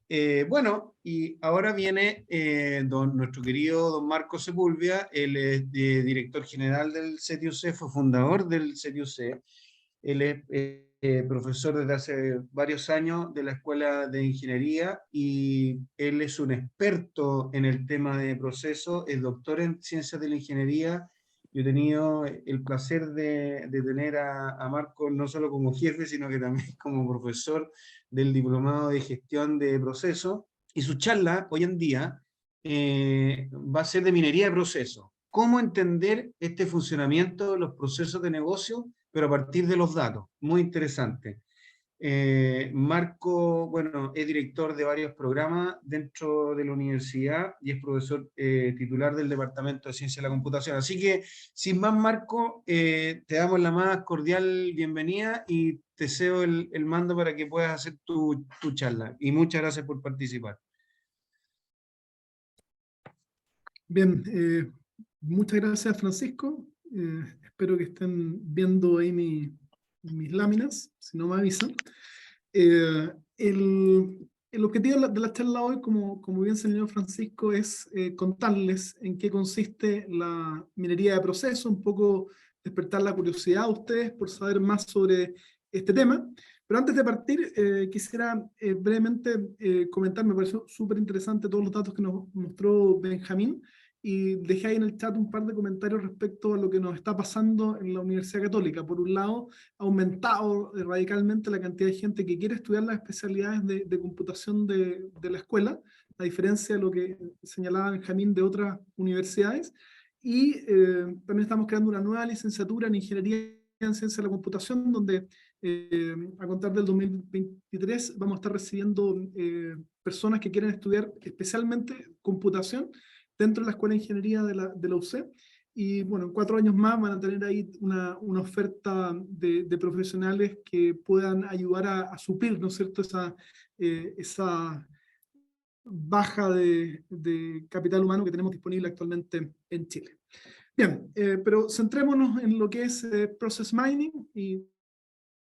S1: bueno, y ahora viene nuestro querido don Marco Sepúlveda. Él es director general del CETIUC, fue fundador del CETIUC. Él es profesor desde hace varios años de la Escuela de Ingeniería, y él es un experto en el tema de procesos, es doctor en Ciencias de la Ingeniería. Yo he tenido el placer de tener a Marco no solo como jefe, sino que también como profesor del Diplomado de Gestión de Procesos, y su charla hoy en día va a ser de minería de procesos. ¿Cómo entender este funcionamiento de los procesos de negocio, pero a partir de los datos? Muy interesante. Marco, bueno, es director de varios programas dentro de la universidad y es profesor titular del Departamento de Ciencia de la Computación. Así que, sin más, Marco, te damos la más cordial bienvenida y te cedo el mando para que puedas hacer tu charla. Y muchas gracias por participar.
S3: Bien, muchas gracias, Francisco. Espero que estén viendo ahí mis láminas, si no me avisan. El objetivo de la charla hoy, como bien señaló Francisco, es contarles en qué consiste la minería de proceso, un poco despertar la curiosidad de ustedes por saber más sobre este tema. Pero antes de partir, quisiera brevemente comentar, me pareció súper interesante todos los datos que nos mostró Benjamín, y dejé ahí en el chat un par de comentarios respecto a lo que nos está pasando en la Universidad Católica. Por un lado, ha aumentado radicalmente la cantidad de gente que quiere estudiar las especialidades de computación de la escuela, a diferencia de lo que señalaba Benjamín de otras universidades. Y también estamos creando una nueva licenciatura en Ingeniería en Ciencia de la Computación, donde a contar del 2023 vamos a estar recibiendo personas que quieren estudiar especialmente computación dentro de la Escuela de Ingeniería de la UC. Y bueno, en 4 años más van a tener ahí una oferta de profesionales que puedan ayudar a suplir, ¿no es cierto?, esa baja de capital humano que tenemos disponible actualmente en Chile. Bien, pero centrémonos en lo que es Process Mining, y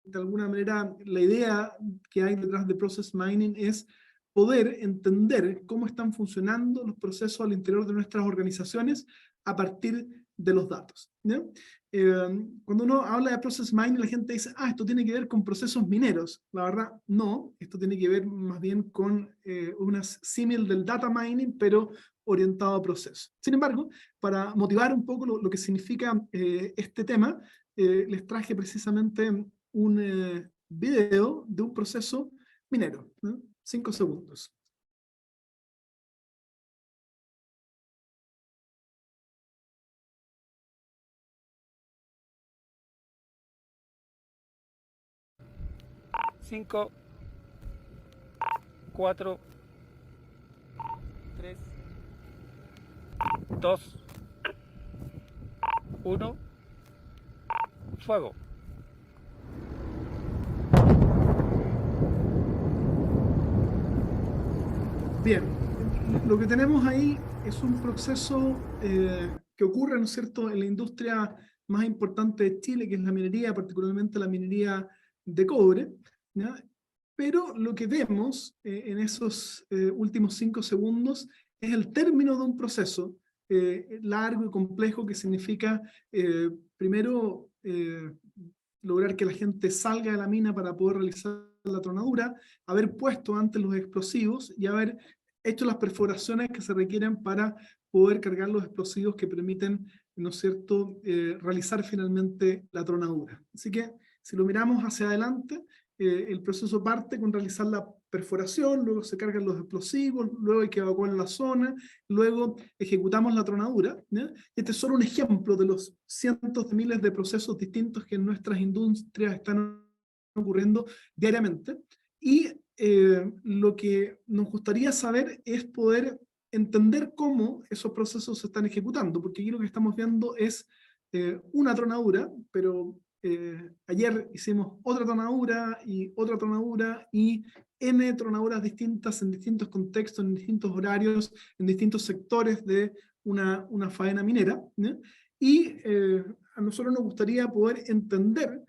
S3: de alguna manera la idea que hay detrás de Process Mining es poder entender cómo están funcionando los procesos al interior de nuestras organizaciones a partir de los datos, ¿no? Cuando uno habla de Process Mining, la gente dice, esto tiene que ver con procesos mineros. La verdad, no, esto tiene que ver más bien con una símil del data mining, pero orientado a procesos. Sin embargo, para motivar un poco lo que significa este tema, les traje precisamente un video de un proceso minero, ¿no? 5 segundos.
S4: Cinco, 4, 3, 2, 1, fuego.
S3: Bien, lo que tenemos ahí es un proceso que ocurre, ¿no es cierto?, en la industria más importante de Chile, que es la minería, particularmente la minería de cobre, ¿ya? Pero lo que vemos en esos últimos 5 segundos es el término de un proceso largo y complejo que significa, primero, lograr que la gente salga de la mina para poder realizar la tronadura, haber puesto antes los explosivos y haber hecho las perforaciones que se requieren para poder cargar los explosivos que permiten, ¿no es cierto?, realizar finalmente la tronadura. Así que, si lo miramos hacia adelante, el proceso parte con realizar la perforación, luego se cargan los explosivos, luego hay que evacuar la zona, luego ejecutamos la tronadura, ¿ya? Este es solo un ejemplo de los cientos de miles de procesos distintos que en nuestras industrias están ocurriendo diariamente. Y lo que nos gustaría saber es poder entender cómo esos procesos se están ejecutando, porque aquí lo que estamos viendo es una tronadura, pero ayer hicimos otra tronadura y N tronaduras distintas en distintos contextos, en distintos horarios, en distintos sectores de una faena minera, ¿no? Y a nosotros nos gustaría poder entender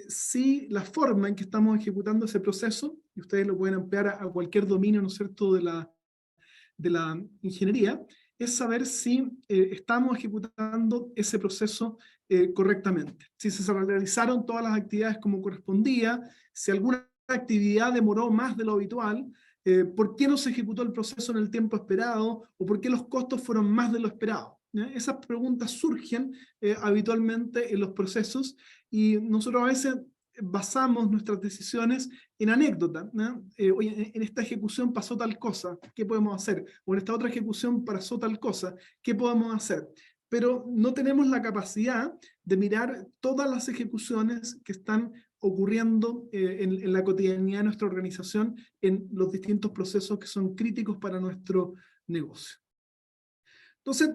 S3: si la forma en que estamos ejecutando ese proceso, y ustedes lo pueden ampliar a cualquier dominio, ¿no es cierto?, de la ingeniería, es saber si estamos ejecutando ese proceso correctamente. Si se realizaron todas las actividades como correspondía, si alguna actividad demoró más de lo habitual, por qué no se ejecutó el proceso en el tiempo esperado, o por qué los costos fueron más de lo esperado. ¿Ya? Esas preguntas surgen habitualmente en los procesos, y nosotros a veces basamos nuestras decisiones en anécdotas, ¿no? Oye, en esta ejecución pasó tal cosa, ¿qué podemos hacer? O en esta otra ejecución pasó tal cosa, ¿qué podemos hacer? Pero no tenemos la capacidad de mirar todas las ejecuciones que están ocurriendo en la cotidianidad de nuestra organización, en los distintos procesos que son críticos para nuestro negocio. Entonces,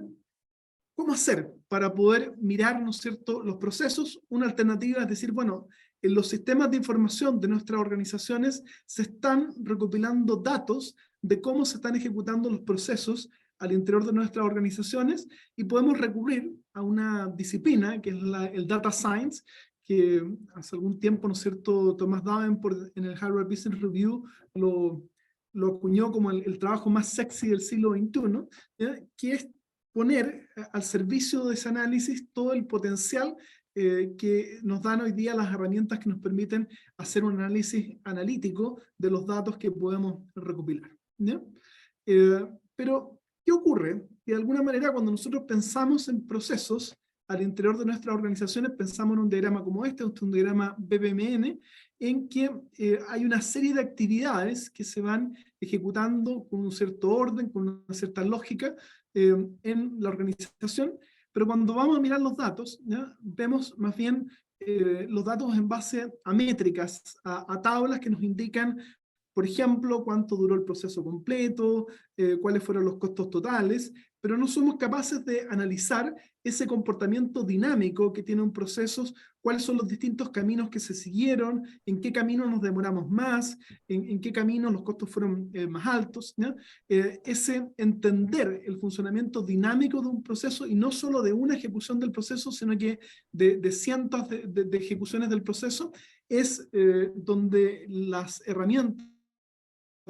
S3: ¿cómo hacer para poder mirar, ¿no es cierto?, los procesos? Una alternativa es decir, bueno, en los sistemas de información de nuestras organizaciones se están recopilando datos de cómo se están ejecutando los procesos al interior de nuestras organizaciones, y podemos recurrir a una disciplina que es el Data Science, que hace algún tiempo, ¿no es cierto?, Thomas Davenport en el Harvard Business Review lo acuñó como el trabajo más sexy del siglo XXI, ¿ya? Que es poner al servicio de ese análisis todo el potencial que nos dan hoy día las herramientas que nos permiten hacer un análisis analítico de los datos que podemos recopilar, ¿ya? Pero, ¿qué ocurre? Que de alguna manera cuando nosotros pensamos en procesos al interior de nuestras organizaciones, pensamos en un diagrama como este, un diagrama BPMN, en que hay una serie de actividades que se van ejecutando con un cierto orden, con una cierta lógica en la organización, pero cuando vamos a mirar los datos, ¿ya?, vemos más bien los datos en base a métricas, a tablas que nos indican, por ejemplo, cuánto duró el proceso completo, cuáles fueron los costos totales, pero no somos capaces de analizar ese comportamiento dinámico que tiene un proceso, cuáles son los distintos caminos que se siguieron, en qué camino nos demoramos más, en qué camino los costos fueron más altos, ¿ya? Ese entender el funcionamiento dinámico de un proceso y no solo de una ejecución del proceso, sino que de cientos de ejecuciones del proceso, es donde las herramientas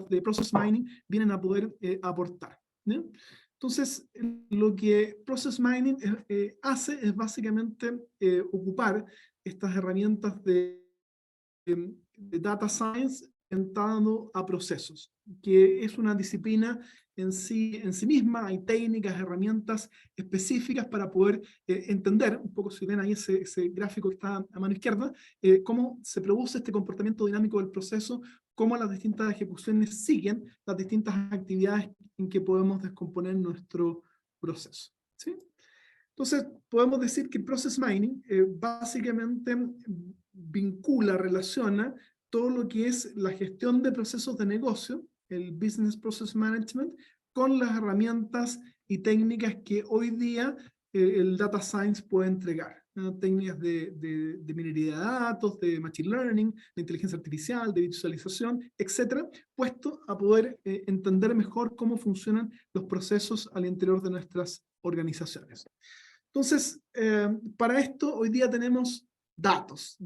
S3: de Process Mining vienen a poder aportar, ¿no? Entonces, lo que Process Mining hace es básicamente ocupar estas herramientas de Data Science orientado a procesos, que es una disciplina en sí misma. Hay técnicas, herramientas específicas para poder entender, un poco si ven ahí ese gráfico que está a mano izquierda, cómo se produce este comportamiento dinámico del proceso, cómo las distintas ejecuciones siguen las distintas actividades en que podemos descomponer nuestro proceso, ¿sí? Entonces, podemos decir que Process Mining básicamente vincula, relaciona todo lo que es la gestión de procesos de negocio, el Business Process Management, con las herramientas y técnicas que hoy día el Data Science puede entregar, ¿no? Técnicas de minería de datos, de Machine Learning, de inteligencia artificial, de visualización, etcétera, puesto a poder entender mejor cómo funcionan los procesos al interior de nuestras organizaciones. Entonces, para esto hoy día tenemos datos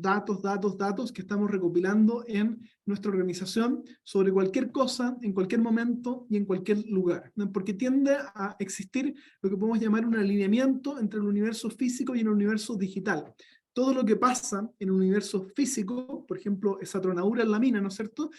S3: que estamos recopilando en nuestra organización sobre cualquier cosa, en cualquier momento y en cualquier lugar, ¿no? Porque tiende a existir lo que podemos llamar un alineamiento entre el universo físico y el universo digital. Todo lo que pasa en el universo físico, por ejemplo, esa tronadura en la mina, ¿no es cierto?,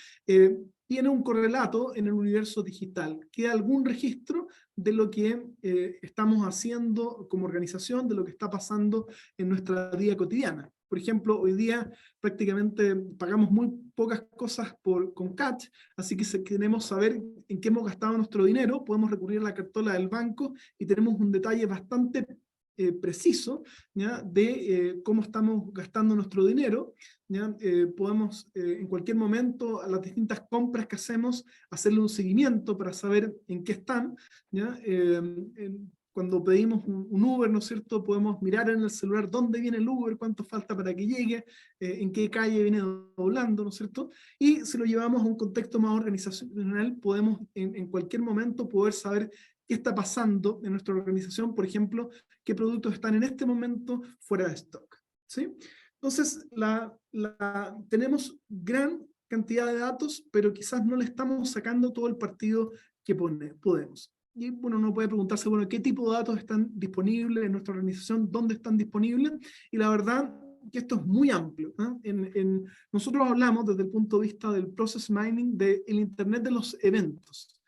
S3: tiene un correlato en el universo digital. Queda algún registro de lo que estamos haciendo como organización, de lo que está pasando en nuestra vida cotidiana. Por ejemplo, hoy día prácticamente pagamos muy pocas cosas con cash, así que si queremos saber en qué hemos gastado nuestro dinero, podemos recurrir a la cartola del banco y tenemos un detalle bastante preciso, ¿ya?, de cómo estamos gastando nuestro dinero, ¿ya? Podemos en cualquier momento a las distintas compras que hacemos hacerle un seguimiento para saber en qué están, ¿ya? Cuando pedimos un Uber, ¿no es cierto?, podemos mirar en el celular dónde viene el Uber, cuánto falta para que llegue, en qué calle viene doblando, ¿no es cierto? Y si lo llevamos a un contexto más organizacional, podemos en cualquier momento poder saber qué está pasando en nuestra organización, por ejemplo, qué productos están en este momento fuera de stock, ¿sí? Entonces, tenemos gran cantidad de datos, pero quizás no le estamos sacando todo el partido que podemos. Y bueno, uno puede preguntarse, bueno, ¿qué tipo de datos están disponibles en nuestra organización? ¿Dónde están disponibles? Y la verdad que esto es muy amplio, ¿no? Nosotros hablamos desde el punto de vista del process mining del Internet de los eventos.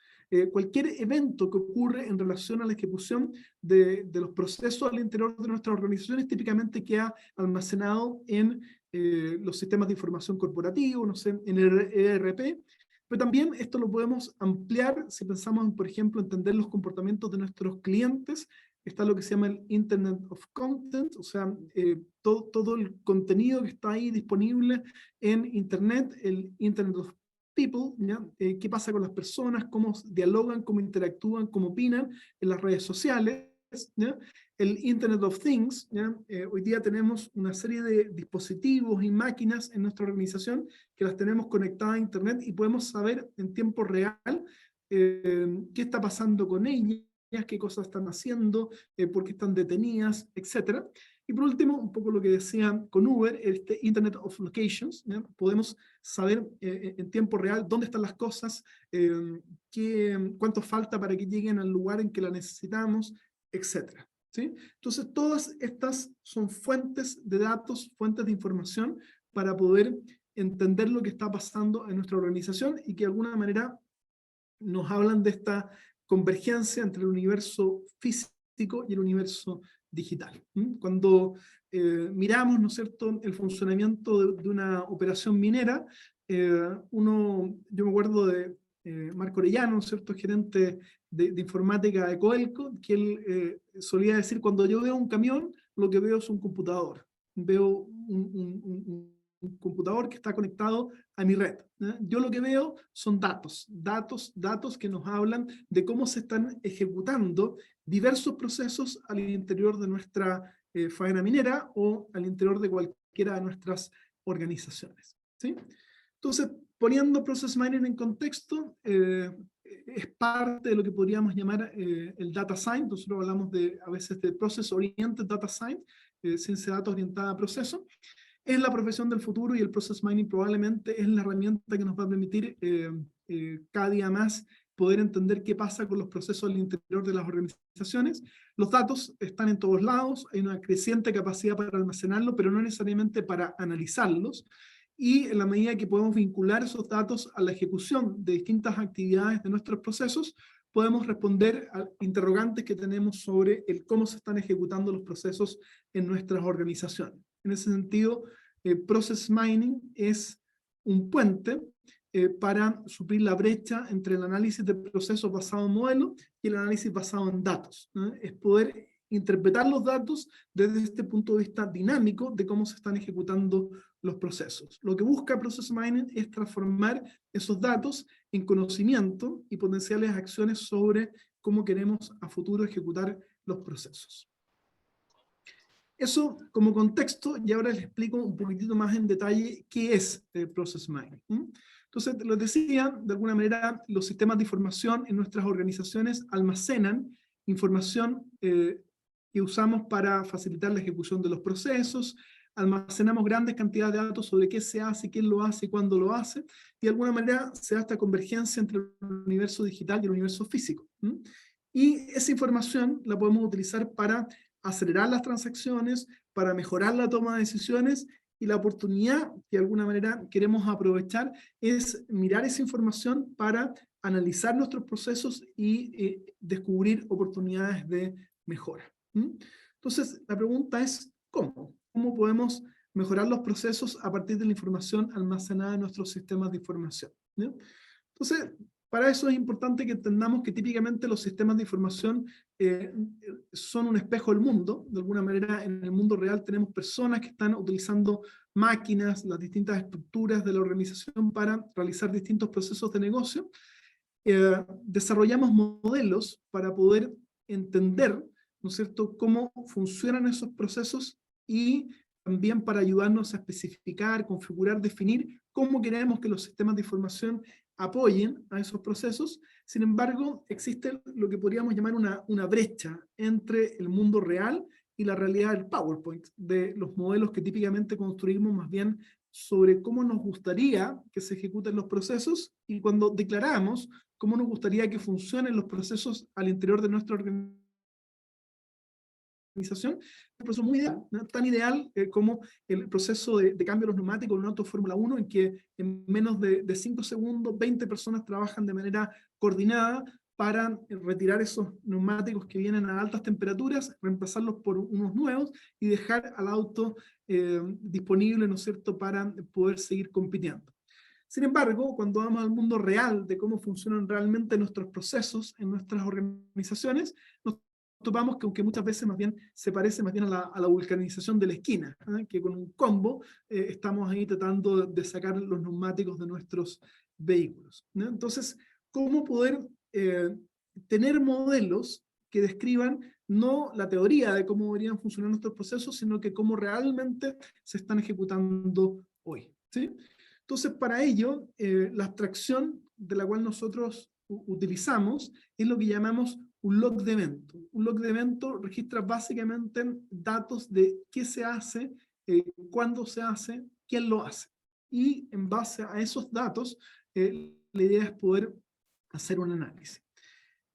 S3: Cualquier evento que ocurre en relación a la ejecución de los procesos al interior de nuestras organizaciones típicamente queda almacenado en los sistemas de información corporativo, no sé, en el ERP, pero también esto lo podemos ampliar si pensamos en, por ejemplo, entender los comportamientos de nuestros clientes. Está lo que se llama el Internet of Content, o sea, todo el contenido que está ahí disponible en Internet, el Internet of People, ¿ya? ¿Qué pasa con las personas? ¿Cómo dialogan? ¿Cómo interactúan? ¿Cómo opinan en las redes sociales? ¿Ya? El Internet of Things, ¿ya? Hoy día tenemos una serie de dispositivos y máquinas en nuestra organización que las tenemos conectadas a Internet y podemos saber en tiempo real qué está pasando con ellas, qué cosas están haciendo, por qué están detenidas, etc. Y por último, un poco lo que decía con Uber, este Internet of Locations, ¿ya? Podemos saber en tiempo real dónde están las cosas, cuánto falta para que lleguen al lugar en que la necesitamos, etc. ¿Sí? Entonces, todas estas son fuentes de datos, fuentes de información para poder entender lo que está pasando en nuestra organización y que de alguna manera nos hablan de esta convergencia entre el universo físico y el universo digital. Cuando miramos, ¿no es cierto?, el funcionamiento de una operación minera, yo me acuerdo de Marco Orellano, ¿no es cierto?, gerente de informática de Coelco, que él solía decir: cuando yo veo un camión, lo que veo es un computador. Veo un computador que está conectado a mi red. Yo lo que veo son datos que nos hablan de cómo se están ejecutando diversos procesos al interior de nuestra faena minera o al interior de cualquiera de nuestras organizaciones. ¿Sí? Entonces, poniendo Process Mining en contexto, es parte de lo que podríamos llamar el Data Science. Nosotros hablamos a veces de Process Oriented Data Science, ciencia de datos orientada a proceso. Es la profesión del futuro y el Process Mining probablemente es la herramienta que nos va a permitir cada día más poder entender qué pasa con los procesos al interior de las organizaciones. Los datos están en todos lados, hay una creciente capacidad para almacenarlos, pero no necesariamente para analizarlos. Y en la medida que podemos vincular esos datos a la ejecución de distintas actividades de nuestros procesos, podemos responder a interrogantes que tenemos sobre cómo se están ejecutando los procesos en nuestras organizaciones. En ese sentido, Process Mining es un puente para suplir la brecha entre el análisis de procesos basado en modelos y el análisis basado en datos, ¿no? Es poder interpretar los datos desde este punto de vista dinámico de cómo se están ejecutando los procesos. Lo que busca Process Mining es transformar esos datos en conocimiento y potenciales acciones sobre cómo queremos a futuro ejecutar los procesos. Eso como contexto, y ahora les explico un poquitito más en detalle qué es Process Mining. Entonces, les decía, de alguna manera, los sistemas de información en nuestras organizaciones almacenan información que usamos para facilitar la ejecución de los procesos, almacenamos grandes cantidades de datos sobre qué se hace, quién lo hace y cuándo lo hace, y de alguna manera se da esta convergencia entre el universo digital y el universo físico. Y esa información la podemos utilizar para acelerar las transacciones, para mejorar la toma de decisiones, y la oportunidad que de alguna manera queremos aprovechar es mirar esa información para analizar nuestros procesos y descubrir oportunidades de mejora. Entonces, la pregunta es, ¿cómo? ¿Cómo podemos mejorar los procesos a partir de la información almacenada en nuestros sistemas de información? ¿No? Entonces, para eso es importante que entendamos que típicamente los sistemas de información son un espejo del mundo. De alguna manera, en el mundo real tenemos personas que están utilizando máquinas, las distintas estructuras de la organización para realizar distintos procesos de negocio. Desarrollamos modelos para poder entender, ¿no es cierto?, cómo funcionan esos procesos y también para ayudarnos a especificar, configurar, definir cómo queremos que los sistemas de información apoyen a esos procesos. Sin embargo, existe lo que podríamos llamar una brecha entre el mundo real y la realidad del PowerPoint, de los modelos que típicamente construimos más bien sobre cómo nos gustaría que se ejecuten los procesos, y cuando declaramos cómo nos gustaría que funcionen los procesos al interior de nuestra organización, un proceso muy ideal, ¿no? Tan ideal como el proceso de cambio de los neumáticos en un auto de Fórmula 1, en que en menos de 5 segundos 20 personas trabajan de manera coordinada para retirar esos neumáticos que vienen a altas temperaturas, reemplazarlos por unos nuevos y dejar al auto disponible, ¿no es cierto?, para poder seguir compitiendo. Sin embargo, cuando vamos al mundo real de cómo funcionan realmente nuestros procesos en nuestras organizaciones, nos topamos que, aunque muchas veces más bien se parece más bien a la vulcanización de la esquina, que con un combo estamos ahí tratando de sacar los neumáticos de nuestros vehículos, ¿no? Entonces, ¿cómo poder tener modelos que describan no la teoría de cómo deberían funcionar nuestros procesos, sino que cómo realmente se están ejecutando hoy, ¿sí? Entonces, para ello, la abstracción de la cual nosotros utilizamos es lo que llamamos un log de evento. Un log de evento registra básicamente datos de qué se hace, cuándo se hace, quién lo hace. Y en base a esos datos, la idea es poder hacer un análisis.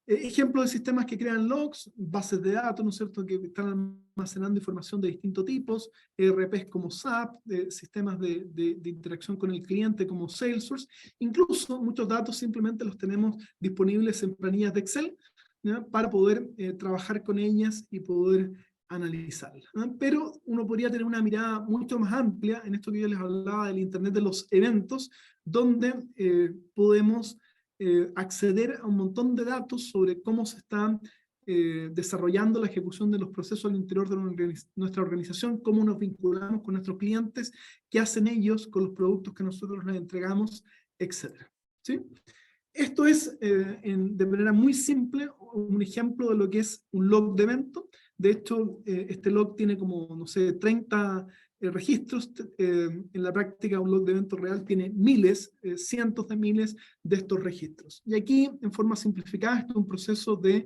S3: Ejemplos de sistemas que crean logs, bases de datos, ¿no es cierto?, que están almacenando información de distintos tipos, ERPs como SAP, sistemas de interacción con el cliente como Salesforce, incluso muchos datos simplemente los tenemos disponibles en planillas de Excel, ¿ya?, para poder trabajar con ellas y poder analizarlas, ¿no? Pero uno podría tener una mirada mucho más amplia en esto que yo les hablaba del Internet de los eventos, donde podemos acceder a un montón de datos sobre cómo se está desarrollando la ejecución de los procesos al interior de nuestra organización, cómo nos vinculamos con nuestros clientes, qué hacen ellos con los productos que nosotros les entregamos, etc. ¿Sí? Esto es, de manera muy simple, un ejemplo de lo que es un log de evento. De hecho, este log tiene como, no sé, 30 registros. En la práctica, un log de evento real tiene miles, cientos de miles de estos registros. Y aquí, en forma simplificada, esto es un proceso de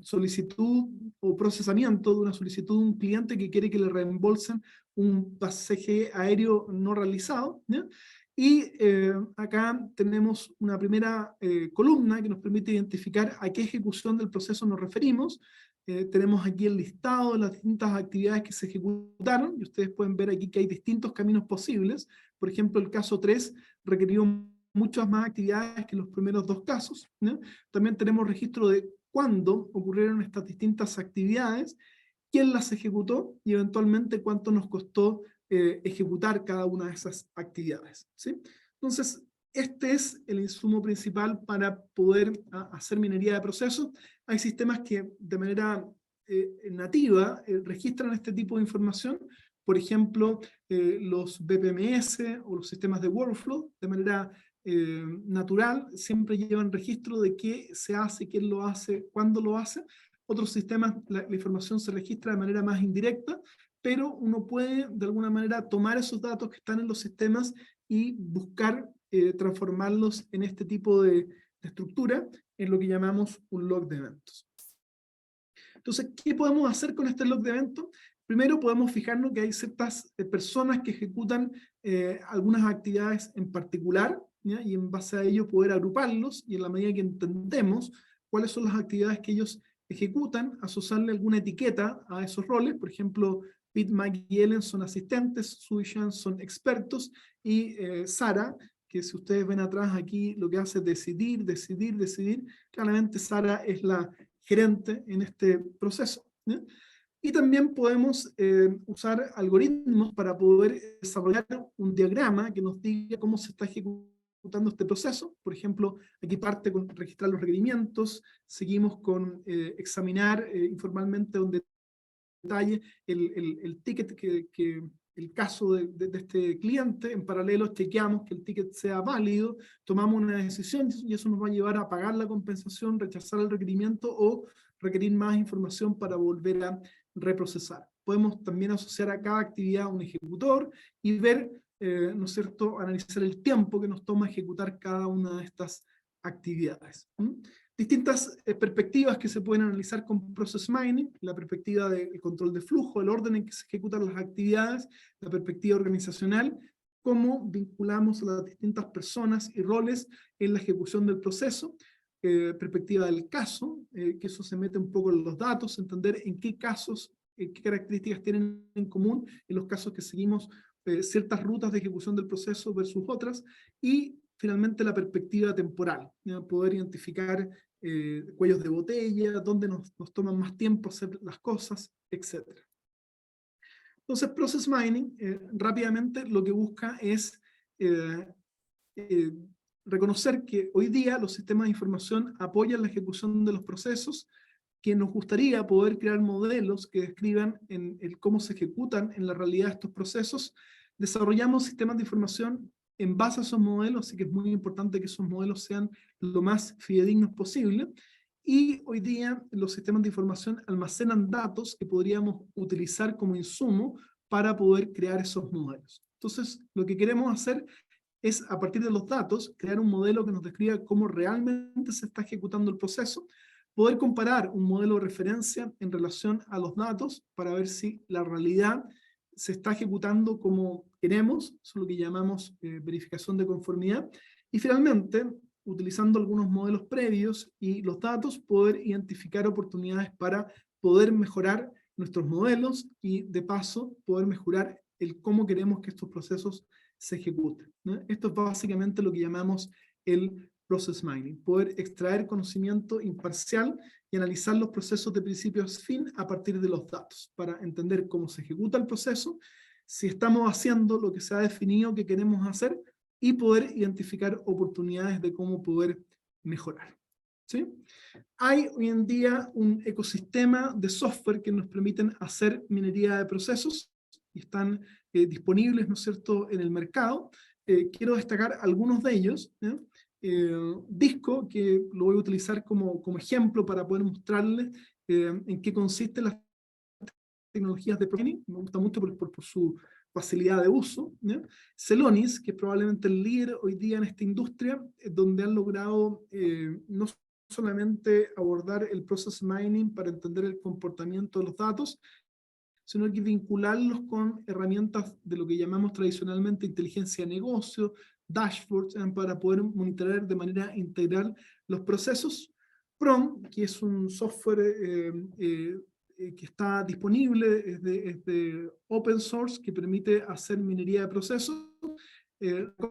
S3: solicitud o procesamiento de una solicitud de un cliente que quiere que le reembolsen un pasaje aéreo no realizado, ¿ya? Y acá tenemos una primera columna que nos permite identificar a qué ejecución del proceso nos referimos. Tenemos aquí el listado de las distintas actividades que se ejecutaron, y ustedes pueden ver aquí que hay distintos caminos posibles. Por ejemplo, el caso 3 requirió muchas más actividades que los primeros dos casos, ¿no? También tenemos registro de cuándo ocurrieron estas distintas actividades, quién las ejecutó y eventualmente cuánto nos costó ejecutar cada una de esas actividades, ¿sí? Entonces, este es el insumo principal para poder hacer minería de procesos. Hay sistemas que de manera nativa registran este tipo de información. Por ejemplo, los BPMS o los sistemas de workflow, de manera natural, siempre llevan registro de qué se hace, quién lo hace, cuándo lo hace. Otros sistemas, la información se registra de manera más indirecta, pero uno puede de alguna manera tomar esos datos que están en los sistemas y buscar transformarlos en este tipo de estructura, en lo que llamamos un log de eventos. Entonces, ¿qué podemos hacer con este log de eventos? Primero podemos fijarnos que hay ciertas personas que ejecutan algunas actividades en particular, ¿ya? Y en base a ello poder agruparlos, y en la medida que entendemos cuáles son las actividades que ellos ejecutan, asociarle alguna etiqueta a esos roles. Por ejemplo, Pete, Mike y Ellen son asistentes, Sue y Sean son expertos, y Sara, que si ustedes ven atrás aquí, lo que hace es decidir. Claramente Sara es la gerente en este proceso, ¿no? Y también podemos usar algoritmos para poder desarrollar un diagrama que nos diga cómo se está ejecutando este proceso. Por ejemplo, aquí parte con registrar los requerimientos, seguimos con examinar informalmente un detalle el ticket, el caso de este cliente. En paralelo chequeamos que el ticket sea válido, tomamos una decisión y eso nos va a llevar a pagar la compensación, rechazar el requerimiento o requerir más información para volver a reprocesar. Podemos también asociar a cada actividad un ejecutor y ver, ¿no es cierto?, analizar el tiempo que nos toma ejecutar cada una de estas actividades. Distintas perspectivas que se pueden analizar con Process Mining: la perspectiva del control de flujo, el orden en que se ejecutan las actividades, la perspectiva organizacional, cómo vinculamos a las distintas personas y roles en la ejecución del proceso, perspectiva del caso, que eso se mete un poco en los datos, entender en qué casos, qué características tienen en común en los casos que seguimos ciertas rutas de ejecución del proceso versus otras, y finalmente la perspectiva temporal, ¿no? Poder identificar cuellos de botella, dónde nos toman más tiempo hacer las cosas, etc. Entonces, Process Mining, rápidamente lo que busca es reconocer que hoy día los sistemas de información apoyan la ejecución de los procesos, que nos gustaría poder crear modelos que describan cómo se ejecutan en la realidad estos procesos. Desarrollamos sistemas de información en base a esos modelos, así que es muy importante que esos modelos sean lo más fidedignos posible. Y hoy día los sistemas de información almacenan datos que podríamos utilizar como insumo para poder crear esos modelos. Entonces, lo que queremos hacer es, a partir de los datos, crear un modelo que nos describa cómo realmente se está ejecutando el proceso. poder comparar un modelo de referencia en relación a los datos para ver si la realidad se está ejecutando como queremos, eso es lo que llamamos verificación de conformidad, y finalmente, utilizando algunos modelos previos y los datos, poder identificar oportunidades para poder mejorar nuestros modelos y de paso poder mejorar el cómo queremos que estos procesos se ejecuten, ¿no? Esto es básicamente lo que llamamos el process mining, poder extraer conocimiento imparcial y analizar los procesos de principio a fin a partir de los datos, para entender cómo se ejecuta el proceso, si estamos haciendo lo que se ha definido que queremos hacer, y poder identificar oportunidades de cómo poder mejorar. ¿Sí? Hay hoy en día un ecosistema de software que nos permiten hacer minería de procesos, y están disponibles, ¿no es cierto?, en el mercado. Quiero destacar algunos de ellos, ¿no? Disco, que lo voy a utilizar como ejemplo para poder mostrarles en qué consisten las tecnologías de mining. Me gusta mucho por su facilidad de uso, ¿no? Celonis, que es probablemente el líder hoy día en esta industria, donde han logrado no solamente abordar el process mining para entender el comportamiento de los datos, sino que vincularlos con herramientas de lo que llamamos tradicionalmente inteligencia de negocio, dashboards, para poder monitorear de manera integral los procesos. PROM, que es un software que está disponible, es de open source, que permite hacer minería de procesos,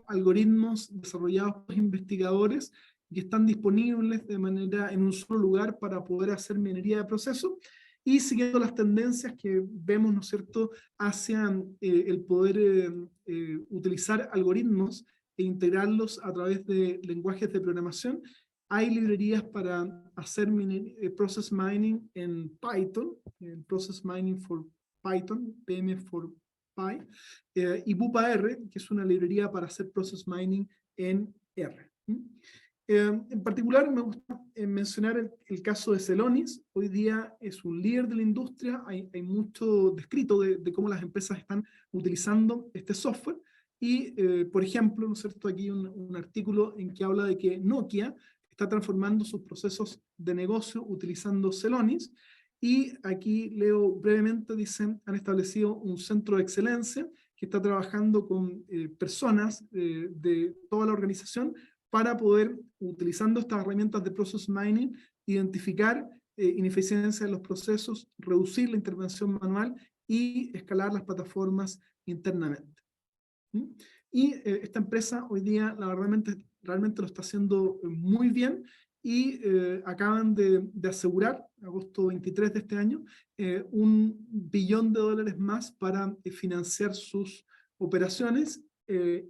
S3: algoritmos desarrollados por investigadores que están disponibles de manera en un solo lugar para poder hacer minería de procesos, y siguiendo las tendencias que vemos, ¿no es cierto?, hacia el poder utilizar algoritmos e integrarlos a través de lenguajes de programación. Hay librerías para hacer process mining en Python, Process Mining for Python, PM4Py, y BUPA-R, que es una librería para hacer process mining en R. En particular me gusta mencionar el caso de Celonis. Hoy día es un líder de la industria, hay mucho descrito de cómo las empresas están utilizando este software, y por ejemplo, ¿no es cierto?, aquí un artículo en que habla de que Nokia está transformando sus procesos de negocio utilizando Celonis, y aquí leo brevemente, dicen, han establecido un centro de excelencia que está trabajando con personas de toda la organización para poder, utilizando estas herramientas de process mining, identificar ineficiencias en los procesos, reducir la intervención manual y escalar las plataformas internamente. Y esta empresa hoy día realmente lo está haciendo muy bien, y acaban de asegurar, agosto 23 de este año, $1 billón más para financiar sus operaciones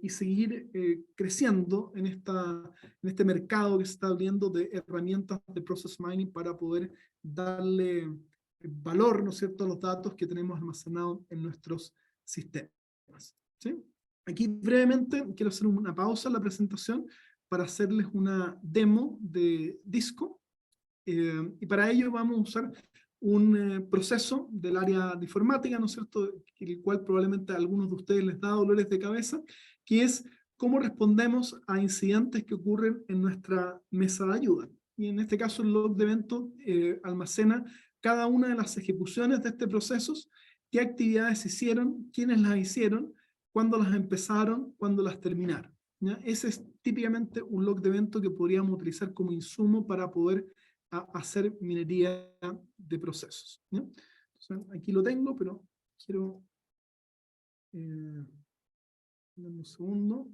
S3: y seguir creciendo en este mercado que se está abriendo de herramientas de process mining para poder darle valor, ¿no es cierto?, a los datos que tenemos almacenados en nuestros sistemas. ¿Sí? Aquí brevemente quiero hacer una pausa en la presentación para hacerles una demo de Disco, y para ello vamos a usar un proceso del área de informática, ¿no es cierto?, el cual probablemente a algunos de ustedes les da dolores de cabeza, que es cómo respondemos a incidentes que ocurren en nuestra mesa de ayuda. Y en este caso el log de evento almacena cada una de las ejecuciones de este proceso, qué actividades se hicieron, quiénes las hicieron, cuándo las empezaron, cuándo las terminaron, ¿ya? Ese es típicamente un log de evento que podríamos utilizar como insumo para poder hacer minería de procesos, ¿no? Entonces, aquí lo tengo, pero quiero dame un segundo.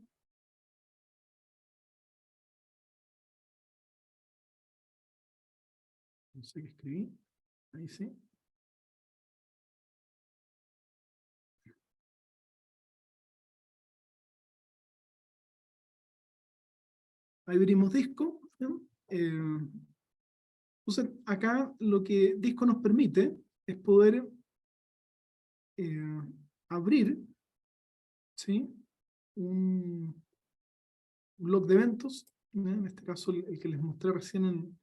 S3: No sé qué escribí. Ahí sí. Ahí abrimos Disco, ¿no? Entonces, acá lo que Disco nos permite es poder abrir, ¿sí?, un log de eventos, ¿no? En este caso el que les mostré recién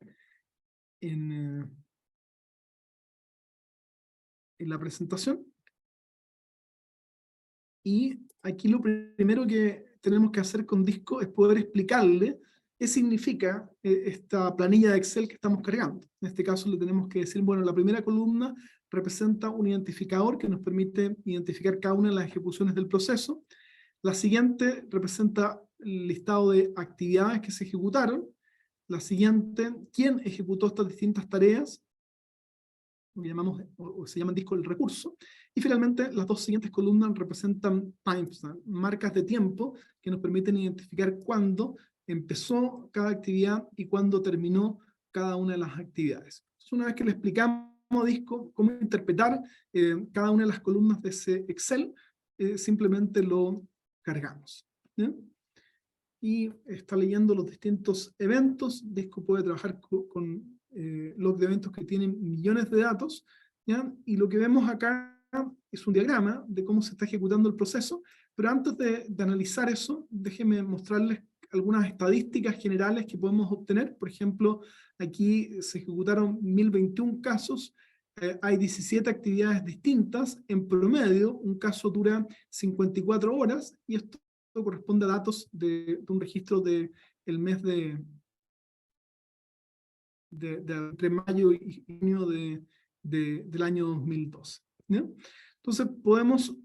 S3: en la presentación. Y aquí lo primero que tenemos que hacer con Disco es poder explicarle ¿Qué significa esta planilla de Excel que estamos cargando? En este caso le tenemos que decir, bueno, la primera columna representa un identificador que nos permite identificar cada una de las ejecuciones del proceso. La siguiente representa el listado de actividades que se ejecutaron. La siguiente, quién ejecutó estas distintas tareas, lo que llamamos, o se llaman discos del recurso. Y finalmente, las dos siguientes columnas representan timestamps, marcas de tiempo que nos permiten identificar cuándo empezó cada actividad y cuándo terminó cada una de las actividades. Entonces, una vez que le explicamos a Disco cómo interpretar cada una de las columnas de ese Excel, simplemente lo cargamos, ¿ya? Y está leyendo los distintos eventos. Disco puede trabajar con log de eventos que tienen millones de datos, ¿ya? Y lo que vemos acá es un diagrama de cómo se está ejecutando el proceso, pero antes de analizar eso, déjenme mostrarles algunas estadísticas generales que podemos obtener. Por ejemplo, aquí se ejecutaron 1021 casos, hay 17 actividades distintas, en promedio un caso dura 54 horas, y esto corresponde a datos de un registro del mes entre mayo y junio del año 2012. ¿Ya? Entonces podemos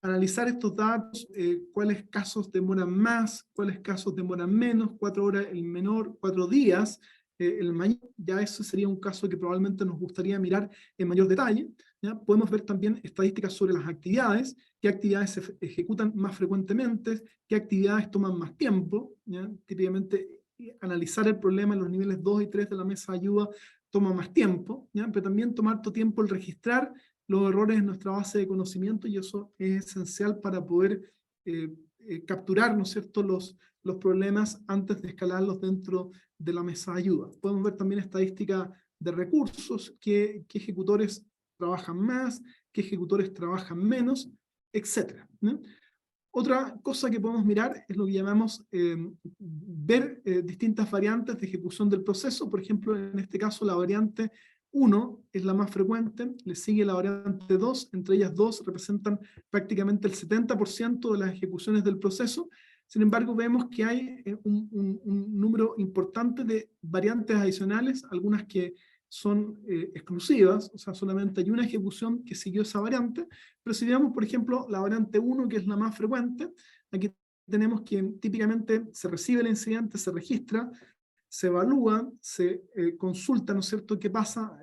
S3: analizar estos datos, cuáles casos demoran más, cuáles casos demoran menos, 4 horas el menor, 4 días el mayor. Ya eso sería un caso que probablemente nos gustaría mirar en mayor detalle. ¿Ya? Podemos ver también estadísticas sobre las actividades, qué actividades se ejecutan más frecuentemente, qué actividades toman más tiempo. ¿Ya? Típicamente analizar el problema en los niveles 2 y 3 de la mesa de ayuda toma más tiempo, ¿ya? Pero también toma harto tiempo el registrar los errores en nuestra base de conocimiento, y eso es esencial para poder capturar, ¿no es cierto?, los problemas antes de escalarlos dentro de la mesa de ayuda. Podemos ver también estadísticas de recursos, qué ejecutores trabajan más, qué ejecutores trabajan menos, etc. ¿no? Otra cosa que podemos mirar es lo que llamamos ver distintas variantes de ejecución del proceso. Por ejemplo, en este caso la variante 1 es la más frecuente, le sigue la variante 2, entre ellas dos representan prácticamente el 70% de las ejecuciones del proceso. Sin embargo, vemos que hay un número importante de variantes adicionales, algunas que son exclusivas, o sea, solamente hay una ejecución que siguió esa variante. Pero si vemos, por ejemplo, la variante 1, que es la más frecuente, aquí tenemos que típicamente se recibe el incidente, se registra, se evalúa, se consulta, ¿no es cierto?, qué pasa,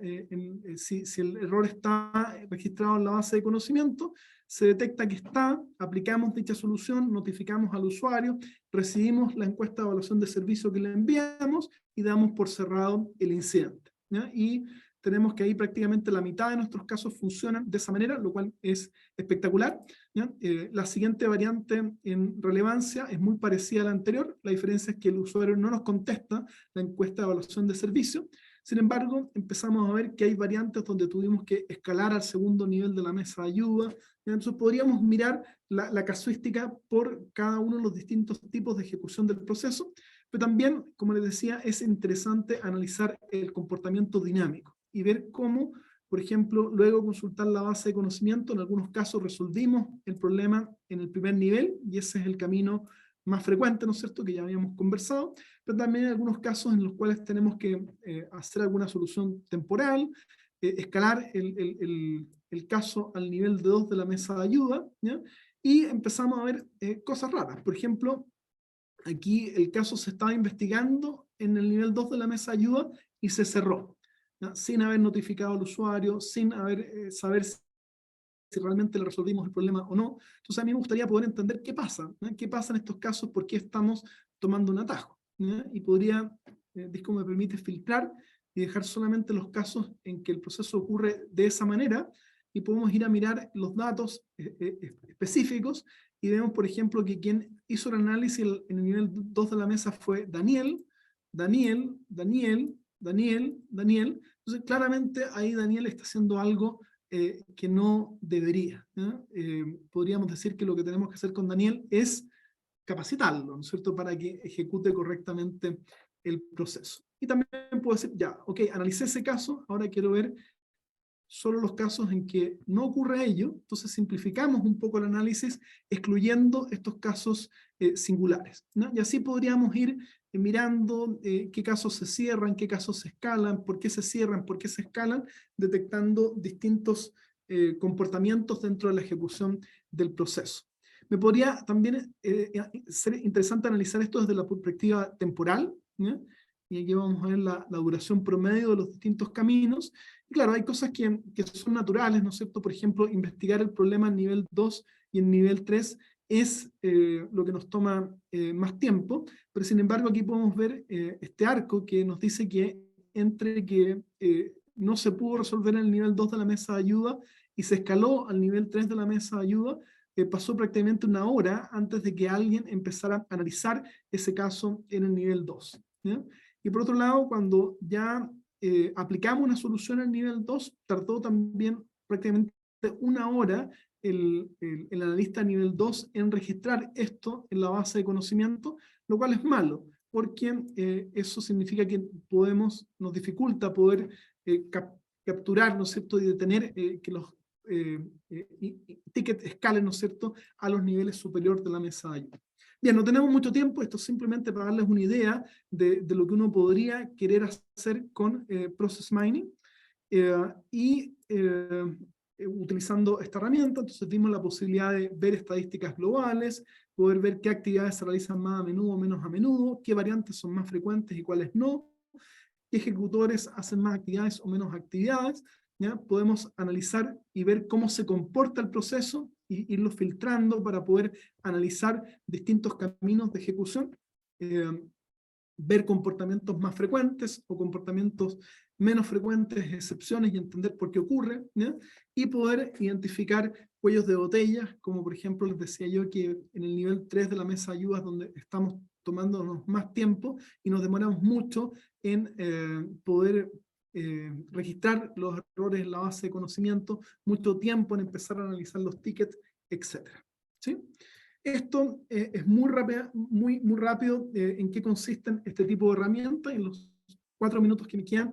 S3: si el error está registrado en la base de conocimiento, se detecta que está, aplicamos dicha solución, notificamos al usuario, recibimos la encuesta de evaluación de servicio que le enviamos y damos por cerrado el incidente, ¿ya? Y tenemos que ahí prácticamente la mitad de nuestros casos funcionan de esa manera, lo cual es espectacular, ¿ya? La siguiente variante en relevancia es muy parecida a la anterior, la diferencia es que el usuario no nos contesta la encuesta de evaluación de servicio. Sin embargo, empezamos a ver que hay variantes donde tuvimos que escalar al segundo nivel de la mesa de ayuda. Entonces podríamos mirar la casuística por cada uno de los distintos tipos de ejecución del proceso, pero también, como les decía, es interesante analizar el comportamiento dinámico y ver cómo, por ejemplo, luego consultar la base de conocimiento. En algunos casos resolvimos el problema en el primer nivel, y ese es el camino más frecuente, ¿no es cierto?, que ya habíamos conversado, pero también hay algunos casos en los cuales tenemos que hacer alguna solución temporal, escalar el caso al nivel de 2 de la mesa de ayuda, ¿ya? Y empezamos a ver cosas raras. Por ejemplo, aquí el caso se estaba investigando en el nivel 2 de la mesa de ayuda y se cerró, ¿ya? Sin haber notificado al usuario, sin saber si realmente le resolvimos el problema o no. Entonces a mí me gustaría poder entender qué pasa, ¿no? ¿Qué pasa en estos casos? ¿Por qué estamos tomando un atajo? ¿no? Y podría, Disco me permite filtrar y dejar solamente los casos en que el proceso ocurre de esa manera, y podemos ir a mirar los datos específicos, y vemos, por ejemplo, que quien hizo el análisis en el nivel 2 de la mesa fue Daniel. Entonces claramente ahí Daniel está haciendo algo que no debería, ¿no? Podríamos decir que lo que tenemos que hacer con Daniel es capacitarlo, ¿no es cierto?, para que ejecute correctamente el proceso. Y también puedo decir, ya, ok, analicé ese caso, ahora quiero ver solo los casos en que no ocurre ello. Entonces simplificamos un poco el análisis excluyendo estos casos singulares, ¿no? Y así podríamos ir mirando qué casos se cierran, qué casos se escalan, por qué se cierran, por qué se escalan, detectando distintos comportamientos dentro de la ejecución del proceso. Me podría también ser interesante analizar esto desde la perspectiva temporal, ¿no? Y aquí vamos a ver la duración promedio de los distintos caminos. Y claro, hay cosas que son naturales, ¿no es cierto? Por ejemplo, investigar el problema en nivel 2 y en nivel 3 es lo que nos toma más tiempo, pero sin embargo aquí podemos ver este arco que nos dice que entre que no se pudo resolver en el nivel 2 de la mesa de ayuda y se escaló al nivel 3 de la mesa de ayuda, pasó prácticamente una hora antes de que alguien empezara a analizar ese caso en el nivel 2. ¿Ya? Y por otro lado, cuando ya aplicamos una solución al nivel 2, tardó también prácticamente una hora el analista nivel 2 en registrar esto en la base de conocimiento, lo cual es malo, porque eso significa que nos dificulta poder capturar, ¿no es cierto?, y detener que los tickets escalen, ¿no es cierto?, a los niveles superiores de la mesa de ayuda. Bien, no tenemos mucho tiempo, esto es simplemente para darles una idea de lo que uno podría querer hacer con Process Mining. Utilizando esta herramienta, entonces vimos la posibilidad de ver estadísticas globales, poder ver qué actividades se realizan más a menudo o menos a menudo, qué variantes son más frecuentes y cuáles no, qué ejecutores hacen más actividades o menos actividades. ¿Ya? Podemos analizar y ver cómo se comporta el proceso e irlo filtrando para poder analizar distintos caminos de ejecución, ver comportamientos más frecuentes o comportamientos menos frecuentes, excepciones, y entender por qué ocurre, ¿ya? Y poder identificar cuellos de botella, como por ejemplo les decía yo que en el nivel 3 de la mesa de ayudas, donde estamos tomándonos más tiempo y nos demoramos mucho en poder registrar los errores en la base de conocimiento, mucho tiempo en empezar a analizar los tickets, etc. ¿Sí? Esto es muy rápido en qué consisten este tipo de herramientas. En los 4 minutos que me quedan,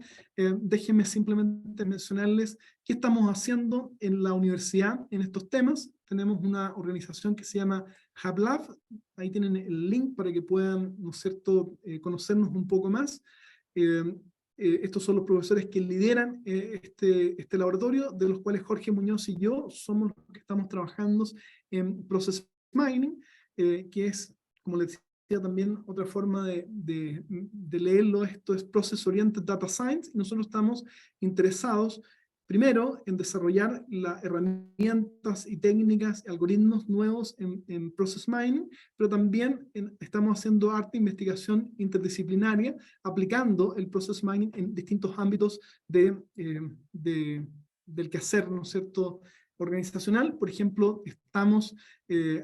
S3: déjenme simplemente mencionarles qué estamos haciendo en la universidad en estos temas. Tenemos una organización que se llama HubLab, ahí tienen el link para que puedan, ¿no es cierto?, conocernos un poco más. Estos son los profesores que lideran este laboratorio, de los cuales Jorge Muñoz y yo somos los que estamos trabajando en Process Mining, que es, como les decía también, otra forma de leerlo. Esto es Process Oriented Data Science, y nosotros estamos interesados primero en desarrollar las herramientas y técnicas y algoritmos nuevos en Process Mining, pero también estamos haciendo arte e investigación interdisciplinaria, aplicando el Process Mining en distintos ámbitos del quehacer, ¿no es cierto?, organizacional. Por ejemplo, estamos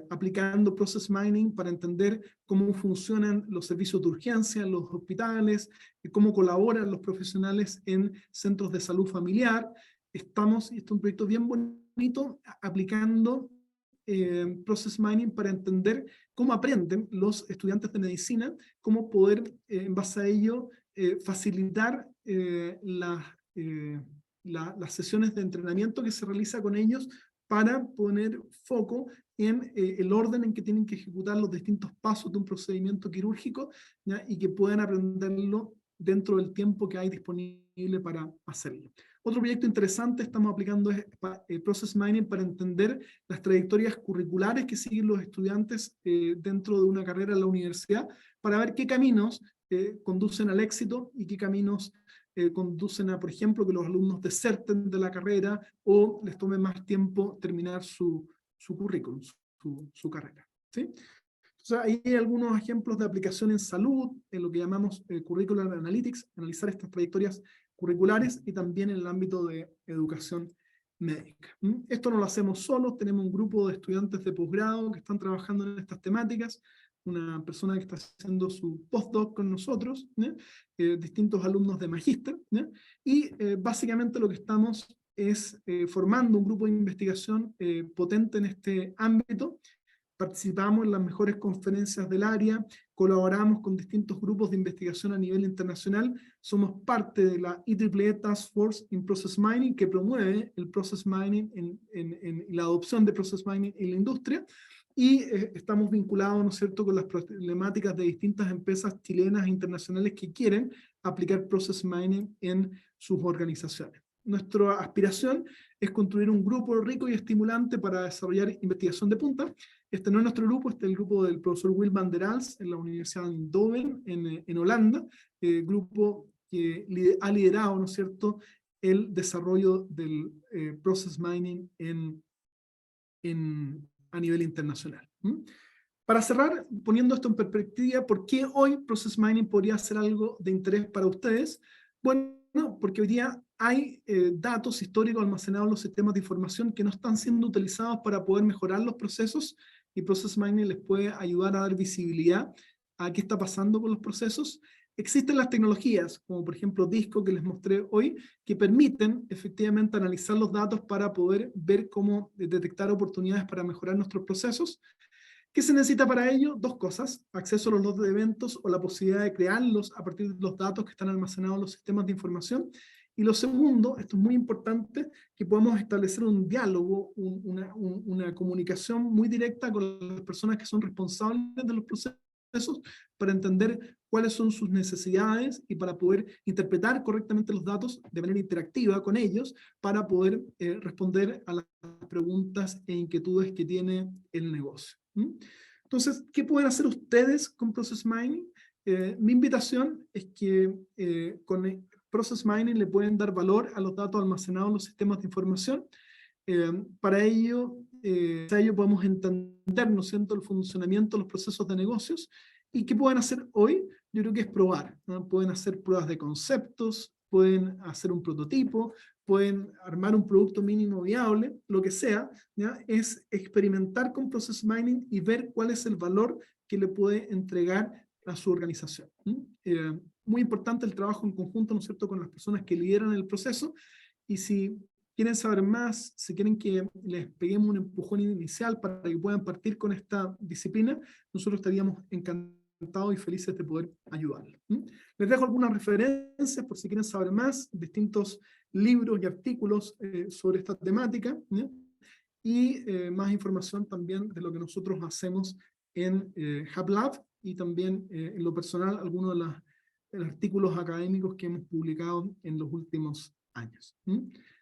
S3: aplicando Process Mining para entender cómo funcionan los servicios de urgencia en los hospitales, cómo colaboran los profesionales en centros de salud familiar. Estamos, y esto es un proyecto bien bonito, aplicando Process Mining para entender cómo aprenden los estudiantes de medicina, cómo poder, en base a ello, facilitar las sesiones de entrenamiento que se realiza con ellos para poner foco en el orden en que tienen que ejecutar los distintos pasos de un procedimiento quirúrgico, ¿ya? Y que puedan aprenderlo dentro del tiempo que hay disponible para hacerlo. Otro proyecto interesante estamos aplicando es Process Mining para entender las trayectorias curriculares que siguen los estudiantes dentro de una carrera en la universidad, para ver qué caminos conducen al éxito y qué caminos conducen a, por ejemplo, que los alumnos deserten de la carrera o les tome más tiempo terminar su currículum, su carrera. ¿Sí? Entonces, ahí hay algunos ejemplos de aplicación en salud, en lo que llamamos Curricular Analytics, analizar estas trayectorias curriculares, y también en el ámbito de educación médica. Esto no lo hacemos solos, tenemos un grupo de estudiantes de posgrado que están trabajando en estas temáticas, una persona que está haciendo su postdoc con nosotros, distintos alumnos de magíster, y básicamente lo que estamos es formando un grupo de investigación potente en este ámbito, participamos en las mejores conferencias del área, colaboramos con distintos grupos de investigación a nivel internacional, somos parte de la IEEE Task Force in Process Mining, que promueve el Process Mining y la adopción de Process Mining en la industria, y estamos vinculados, ¿no es cierto?, con las problemáticas de distintas empresas chilenas e internacionales que quieren aplicar Process Mining en sus organizaciones. Nuestra aspiración es construir un grupo rico y estimulante para desarrollar investigación de punta. Este no es nuestro grupo, este es el grupo del profesor Will van der Als en la Universidad de Eindhoven, en Holanda, grupo que ha liderado, ¿no es cierto?, el desarrollo del Process Mining a nivel internacional. Para cerrar, poniendo esto en perspectiva, ¿por qué hoy Process Mining podría ser algo de interés para ustedes? Bueno, porque hoy día hay datos históricos almacenados en los sistemas de información que no están siendo utilizados para poder mejorar los procesos, y Process Mining les puede ayudar a dar visibilidad a qué está pasando con los procesos. Existen las tecnologías, como por ejemplo Disco, que les mostré hoy, que permiten efectivamente analizar los datos para poder ver cómo detectar oportunidades para mejorar nuestros procesos. ¿Qué se necesita para ello? Dos cosas: acceso a los logs de eventos o la posibilidad de crearlos a partir de los datos que están almacenados en los sistemas de información. Y lo segundo, esto es muy importante, que podamos establecer un diálogo, una comunicación muy directa con las personas que son responsables de los procesos para entender cuáles son sus necesidades y para poder interpretar correctamente los datos de manera interactiva con ellos para poder responder a las preguntas e inquietudes que tiene el negocio. Entonces, ¿qué pueden hacer ustedes con Process Mining? Mi invitación es que con Process Mining le pueden dar valor a los datos almacenados en los sistemas de información. Para ello podemos entender, ¿no es cierto?, el funcionamiento de los procesos de negocios. ¿Y qué pueden hacer hoy? Yo creo que es probar, ¿no? Pueden hacer pruebas de conceptos, pueden hacer un prototipo, pueden armar un producto mínimo viable, lo que sea, ¿ya? Es experimentar con Process Mining y ver cuál es el valor que le puede entregar a su organización. Muy importante el trabajo en conjunto, ¿no es cierto?, con las personas que lideran el proceso, y si quieren saber más, si quieren que les peguemos un empujón inicial para que puedan partir con esta disciplina, nosotros estaríamos encantados y felices de poder ayudarlos. Les dejo algunas referencias por si quieren saber más, distintos libros y artículos sobre esta temática, ¿ya? Y más información también de lo que nosotros hacemos en HubLab, y también en lo personal algunos de los artículos académicos que hemos publicado en los últimos años.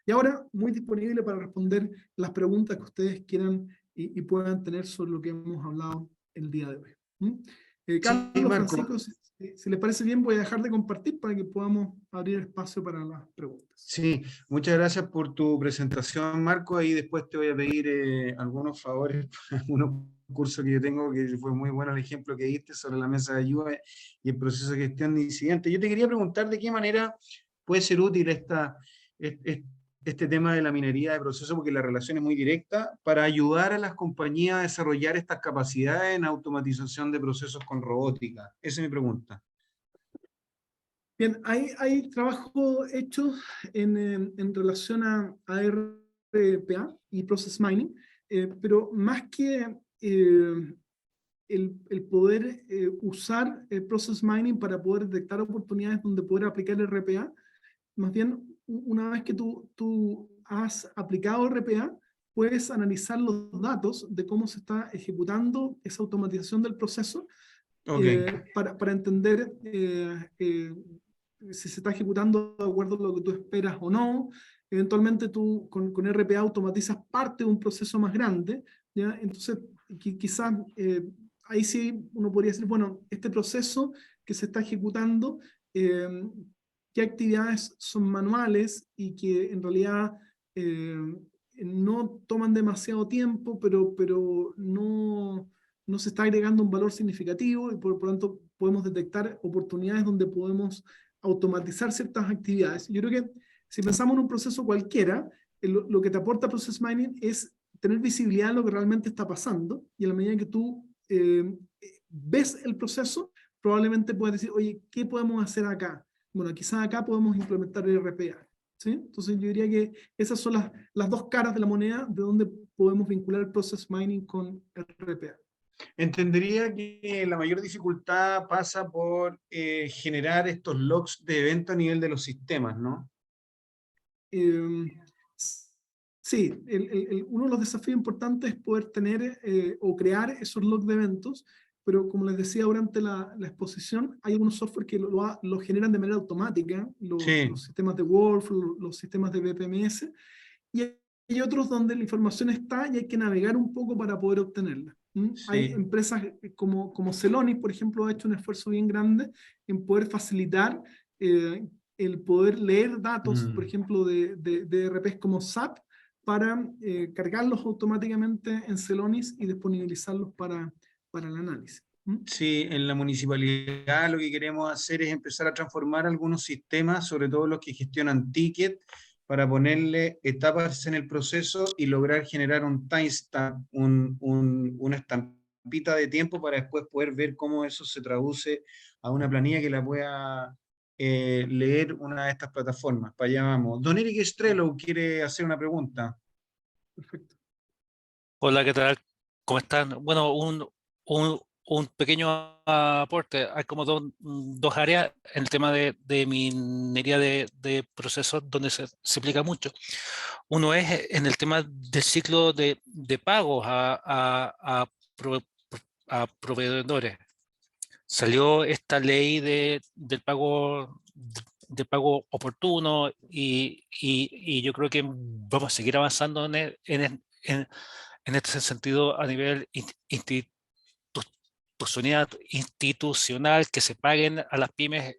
S3: Y ahora, muy disponible para responder las preguntas que ustedes quieran y puedan tener sobre lo que hemos hablado el día de hoy. Carlos,
S1: sí, Marco.
S3: Francisco, si les parece bien, voy a dejar de compartir para que podamos abrir espacio para las preguntas.
S1: Sí, muchas gracias por tu presentación, Marco. Ahí después te voy a pedir algunos favores para algunos cursos que yo tengo, que fue muy bueno el ejemplo que diste sobre la mesa de ayuda y el proceso de gestión de incidentes. Yo te quería preguntar de qué manera puede ser útil este tema de la minería de proceso, porque la relación es muy directa, para ayudar a las compañías a desarrollar estas capacidades en automatización de procesos con robótica. Esa es mi pregunta.
S3: Bien, hay trabajo hecho en relación a RPA y Process Mining, pero más que el poder usar el Process Mining para poder detectar oportunidades donde poder aplicar el RPA, más bien, una vez que tú has aplicado RPA, puedes analizar los datos de cómo se está ejecutando esa automatización del proceso, para entender si se está ejecutando de acuerdo a lo que tú esperas o no. Eventualmente tú con RPA automatizas parte de un proceso más grande, ¿ya? Entonces quizás ahí sí uno podría decir, bueno, este proceso que se está ejecutando, qué actividades son manuales y que en realidad no toman demasiado tiempo, pero no se está agregando un valor significativo, y por lo tanto podemos detectar oportunidades donde podemos automatizar ciertas actividades. Yo creo que si pensamos en un proceso cualquiera, lo que te aporta Process Mining es tener visibilidad de lo que realmente está pasando, y a la medida que tú ves el proceso, probablemente puedes decir, oye, ¿qué podemos hacer acá? Bueno, quizás acá podemos implementar el RPA. ¿Sí? Entonces yo diría que esas son las dos caras de la moneda de donde podemos vincular el Process Mining con el RPA.
S1: Entendería que la mayor dificultad pasa por generar estos logs de evento a nivel de los sistemas, ¿no?
S3: Eh, sí, uno de los desafíos importantes es poder tener o crear esos logs de eventos, pero como les decía durante la exposición, hay algunos software que lo generan de manera automática,
S1: Sí.
S3: los sistemas de Workflow, los sistemas de BPMS, y hay otros donde la información está y hay que navegar un poco para poder obtenerla. Hay
S1: Sí.
S3: empresas como Celonis, por ejemplo, ha hecho un esfuerzo bien grande en poder facilitar el poder leer datos, por ejemplo, de ERPs como SAP, para cargarlos automáticamente en Celonis y disponibilizarlos para el análisis.
S1: Sí, en la municipalidad lo que queremos hacer es empezar a transformar algunos sistemas, sobre todo los que gestionan tickets, para ponerle etapas en el proceso y lograr generar un timestamp, una estampita de tiempo para después poder ver cómo eso se traduce a una planilla que la pueda leer una de estas plataformas. Para allá vamos. Don Eric Estrello quiere hacer una pregunta.
S3: Perfecto.
S4: Hola, ¿qué tal? ¿Cómo están? Bueno, un pequeño aporte. Hay como dos áreas en el tema de minería de procesos donde se aplica mucho. Uno es en el tema del ciclo de pagos a proveedores. Salió esta ley del pago oportuno y yo creo que vamos a seguir avanzando en este sentido a nivel institucional, que se paguen a las pymes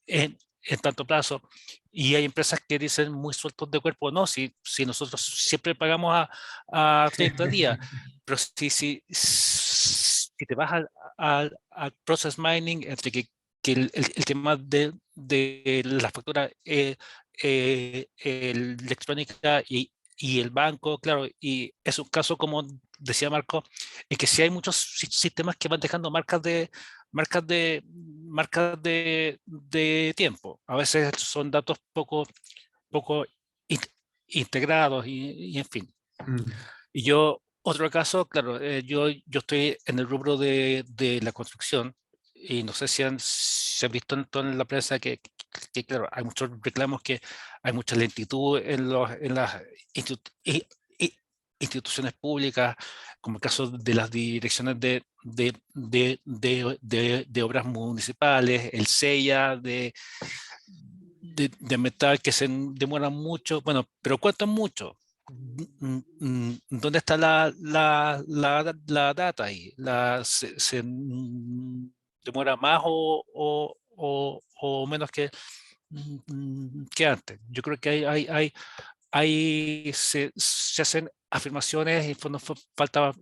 S4: en, en tanto plazo. Y hay empresas que dicen muy sueltos de cuerpo, no, si nosotros siempre pagamos a 30 días, pero si te vas al process mining, entre que el tema de la factura electrónica y el banco, claro, y es un caso, como decía Marco, en que sí hay muchos sistemas que van dejando marcas de tiempo. A veces son datos poco in- integrados y en fin.
S1: Mm.
S4: Y yo, otro caso, claro, yo estoy en el rubro de la construcción y no sé si han visto en la prensa que, claro, hay muchos reclamos, que hay mucha lentitud en las instituciones públicas, como el caso de las direcciones de obras municipales, el SEIA de metal, que se demoran mucho. Bueno, pero ¿cuánto es mucho? ¿Dónde está la data ahí? ¿Se demora más o menos que antes? Yo creo que se hacen afirmaciones y falta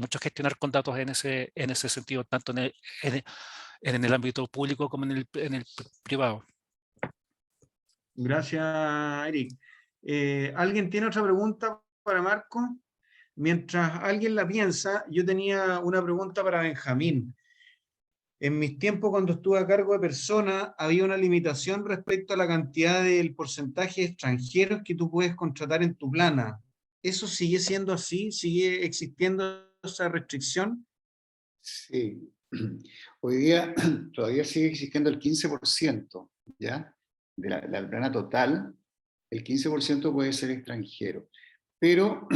S4: mucho gestionar con datos en ese sentido, tanto en el ámbito público como en el privado.
S1: Gracias, Eric. ¿Alguien tiene otra pregunta para Marco? Mientras alguien la piensa, yo tenía una pregunta para Benjamín. En mis tiempos, cuando estuve a cargo de personas, había una limitación respecto a la cantidad del porcentaje de extranjeros que tú puedes contratar en tu plana. ¿Eso sigue siendo así? ¿Sigue existiendo esa restricción?
S2: Sí. Hoy día todavía sigue existiendo el 15%, ¿ya? De la plana total, el 15% puede ser extranjero. Pero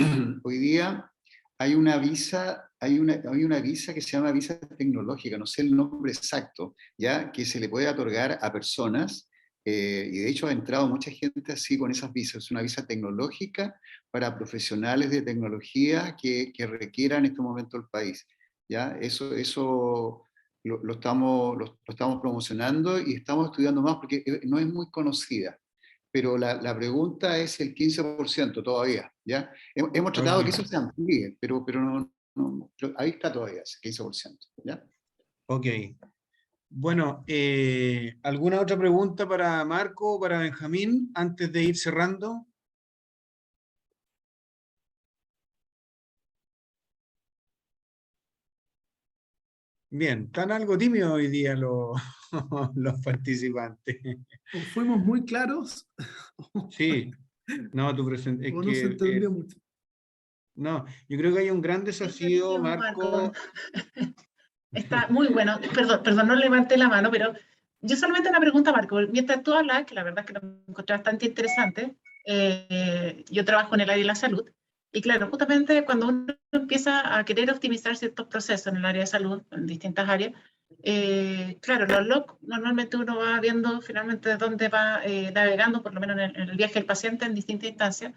S2: hoy día hay una visa, hay una visa que se llama visa tecnológica, no sé el nombre exacto, ¿ya? Que se le puede otorgar a personas, y de hecho ha entrado mucha gente así con esas visas. Es una visa tecnológica para profesionales de tecnología que requieran en este momento el país. ¿Ya? Eso lo estamos promocionando y estamos estudiando más porque no es muy conocida. Pero la pregunta es el 15% todavía, ¿ya? Hemos tratado de que eso se amplíe, pero pero ahí está todavía ese 15%, ¿ya?
S1: Ok. Bueno, ¿alguna otra pregunta para Marco o para Benjamín antes de ir cerrando? Bien, están algo tímidos hoy día los participantes.
S3: O fuimos muy claros
S1: Sí, no, tu presentación es
S3: o no se
S1: que
S3: entendió mucho.
S1: No, yo creo que hay un gran desafío, Marco.
S5: Está muy bueno. Perdón, no levanté la mano, pero yo solamente una pregunta, Marco. Mientras tú hablas, que la verdad es que lo encontré bastante interesante, yo trabajo en el área de la salud, y claro, justamente cuando uno empieza a querer optimizar ciertos procesos en el área de salud, en distintas áreas, claro, los logs, normalmente uno va viendo finalmente dónde va navegando, por lo menos en el viaje del paciente en distintas instancias.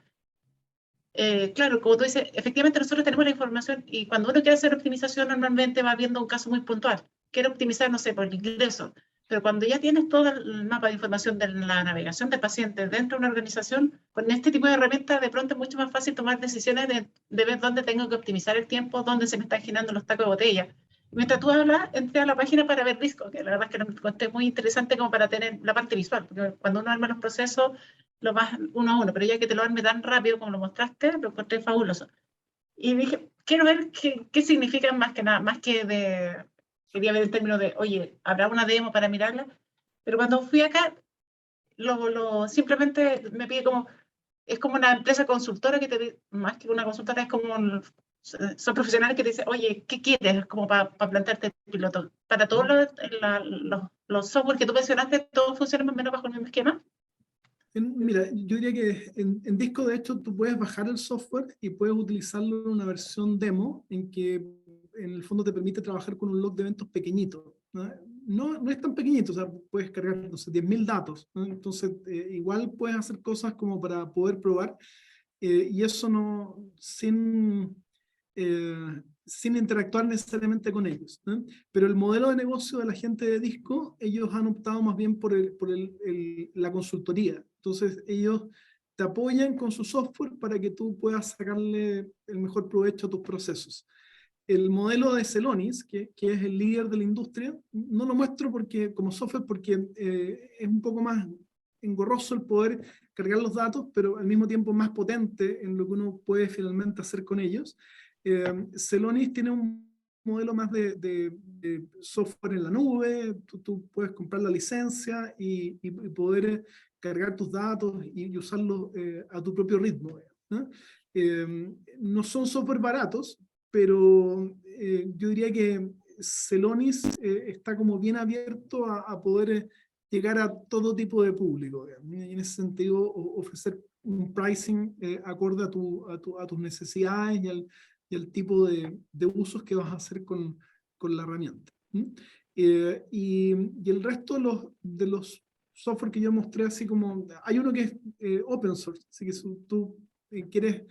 S5: Claro, como tú dices, efectivamente nosotros tenemos la información y cuando uno quiere hacer optimización normalmente va viendo un caso muy puntual. Quiero optimizar, no sé, por el ingreso, pero cuando ya tienes todo el mapa de información de la navegación del paciente dentro de una organización, con este tipo de herramientas de pronto es mucho más fácil tomar decisiones de ver dónde tengo que optimizar el tiempo, dónde se me están girando los tacos de botella. Mientras tú hablas, entré a la página para ver discos, que la verdad es que lo encontré muy interesante como para tener la parte visual, porque cuando uno arma los procesos, lo vas uno a uno, pero ya que te lo arme tan rápido como lo mostraste, lo encontré fabuloso. Y dije, quiero ver qué significan más que nada, más que de, quería ver el término de, oye, ¿habrá una demo para mirarla? Pero cuando fui acá, simplemente me pide como, es como una empresa consultora que te, más que una consultora, es como, son profesionales que te dicen, oye, ¿qué quieres? Como para plantearte el piloto. Para todos los software que tú mencionaste, todos funcionan más o menos bajo el mismo esquema.
S3: Mira, yo diría que en Disco, de hecho, tú puedes bajar el software y puedes utilizarlo en una versión demo en que en el fondo te permite trabajar con un log de eventos pequeñito, ¿no? No es tan pequeñito, o sea, puedes cargar, no sé, 10.000 datos, ¿no? Entonces, igual puedes hacer cosas como para poder probar, y eso no, sin interactuar necesariamente con ellos, ¿no? Pero el modelo de negocio de la gente de Disco, ellos han optado más bien por la consultoría. Entonces ellos te apoyan con su software para que tú puedas sacarle el mejor provecho a tus procesos. El modelo de Celonis, que es el líder de la industria, no lo muestro porque, como software porque es un poco más engorroso el poder cargar los datos, pero al mismo tiempo más potente en lo que uno puede finalmente hacer con ellos. Celonis tiene un modelo más de software en la nube, tú puedes comprar la licencia y poder cargar tus datos y usarlos a tu propio ritmo, ¿no? No son software baratos, pero yo diría que Celonis está como bien abierto a poder llegar a todo tipo de público, y en ese sentido ofrecer un pricing acorde a tus necesidades y al tipo de usos que vas a hacer con la herramienta. Y el resto de los software que yo mostré, así como, hay uno que es open source, así que si tú quieres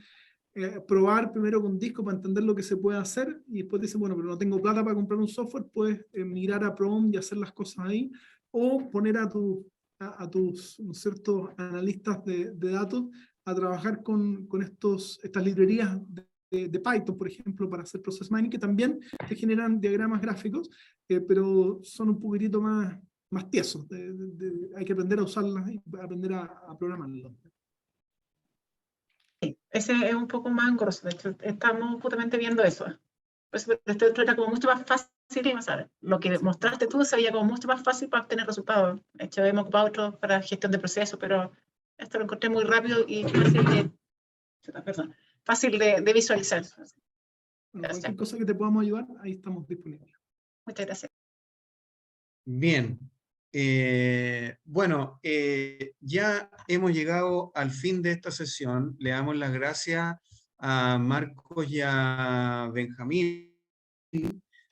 S3: probar primero con Disco para entender lo que se puede hacer y después dices, bueno, pero no tengo plata para comprar un software, puedes migrar a Prom y hacer las cosas ahí, o poner a tus, ¿no es cierto?, analistas de datos a trabajar con estas librerías de Python, por ejemplo, para hacer process mining, que también te generan diagramas gráficos, pero son un poquitito más tiesos. Hay que aprender a usarlas y aprender a programarlas.
S5: Sí, ese es un poco más engorroso. De hecho, estamos justamente viendo eso. Pues este otro era como mucho más fácil y más, ¿sabes? Lo que mostraste tú se veía como mucho más fácil para obtener resultados. De hecho, hemos ocupado otros para gestión de procesos, pero esto lo encontré muy rápido y fácil de visualizar.
S3: Bueno, cualquier cosa que te podamos ayudar, ahí estamos disponibles.
S5: Muchas gracias.
S1: Bien. Bueno, ya hemos llegado al fin de esta sesión. Le damos las gracias a Marcos y a Benjamín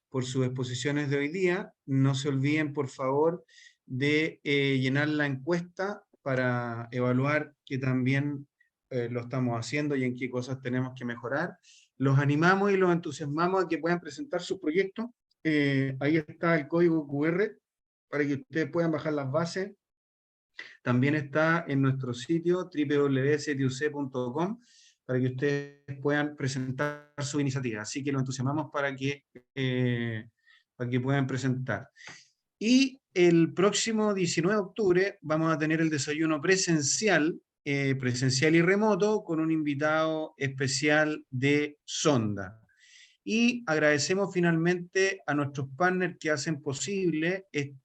S1: por sus exposiciones de hoy día. No se olviden, por favor, de llenar la encuesta para evaluar que también lo estamos haciendo y en qué cosas tenemos que mejorar. Los animamos y los entusiasmamos a que puedan presentar sus proyectos. Ahí está el código QR para que ustedes puedan bajar las bases. También está en nuestro sitio www.ctuc.com para que ustedes puedan presentar su iniciativa. Así que los entusiasmamos para que puedan presentar. Y el próximo 19 de octubre vamos a tener el desayuno presencial y remoto con un invitado especial de Sonda. Y agradecemos finalmente a nuestros partners que hacen posible que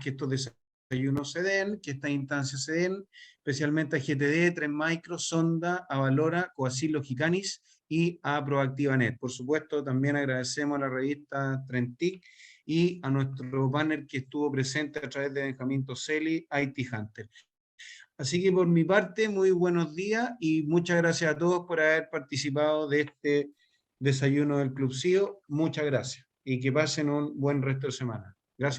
S1: estos desayunos se den, que estas instancias se den, especialmente a GTD, Tren Micro, Sonda, Avalora, Coacil Logicanis y a ProActivaNet. Por supuesto, también agradecemos a la revista Trentic y a nuestro banner que estuvo presente a través de Benjamín Toselli, IT Hunter. Así que por mi parte, muy buenos días y muchas gracias a todos por haber participado de este desayuno del Club CIO. Muchas gracias y que pasen un buen resto de semana. Gracias, Marco.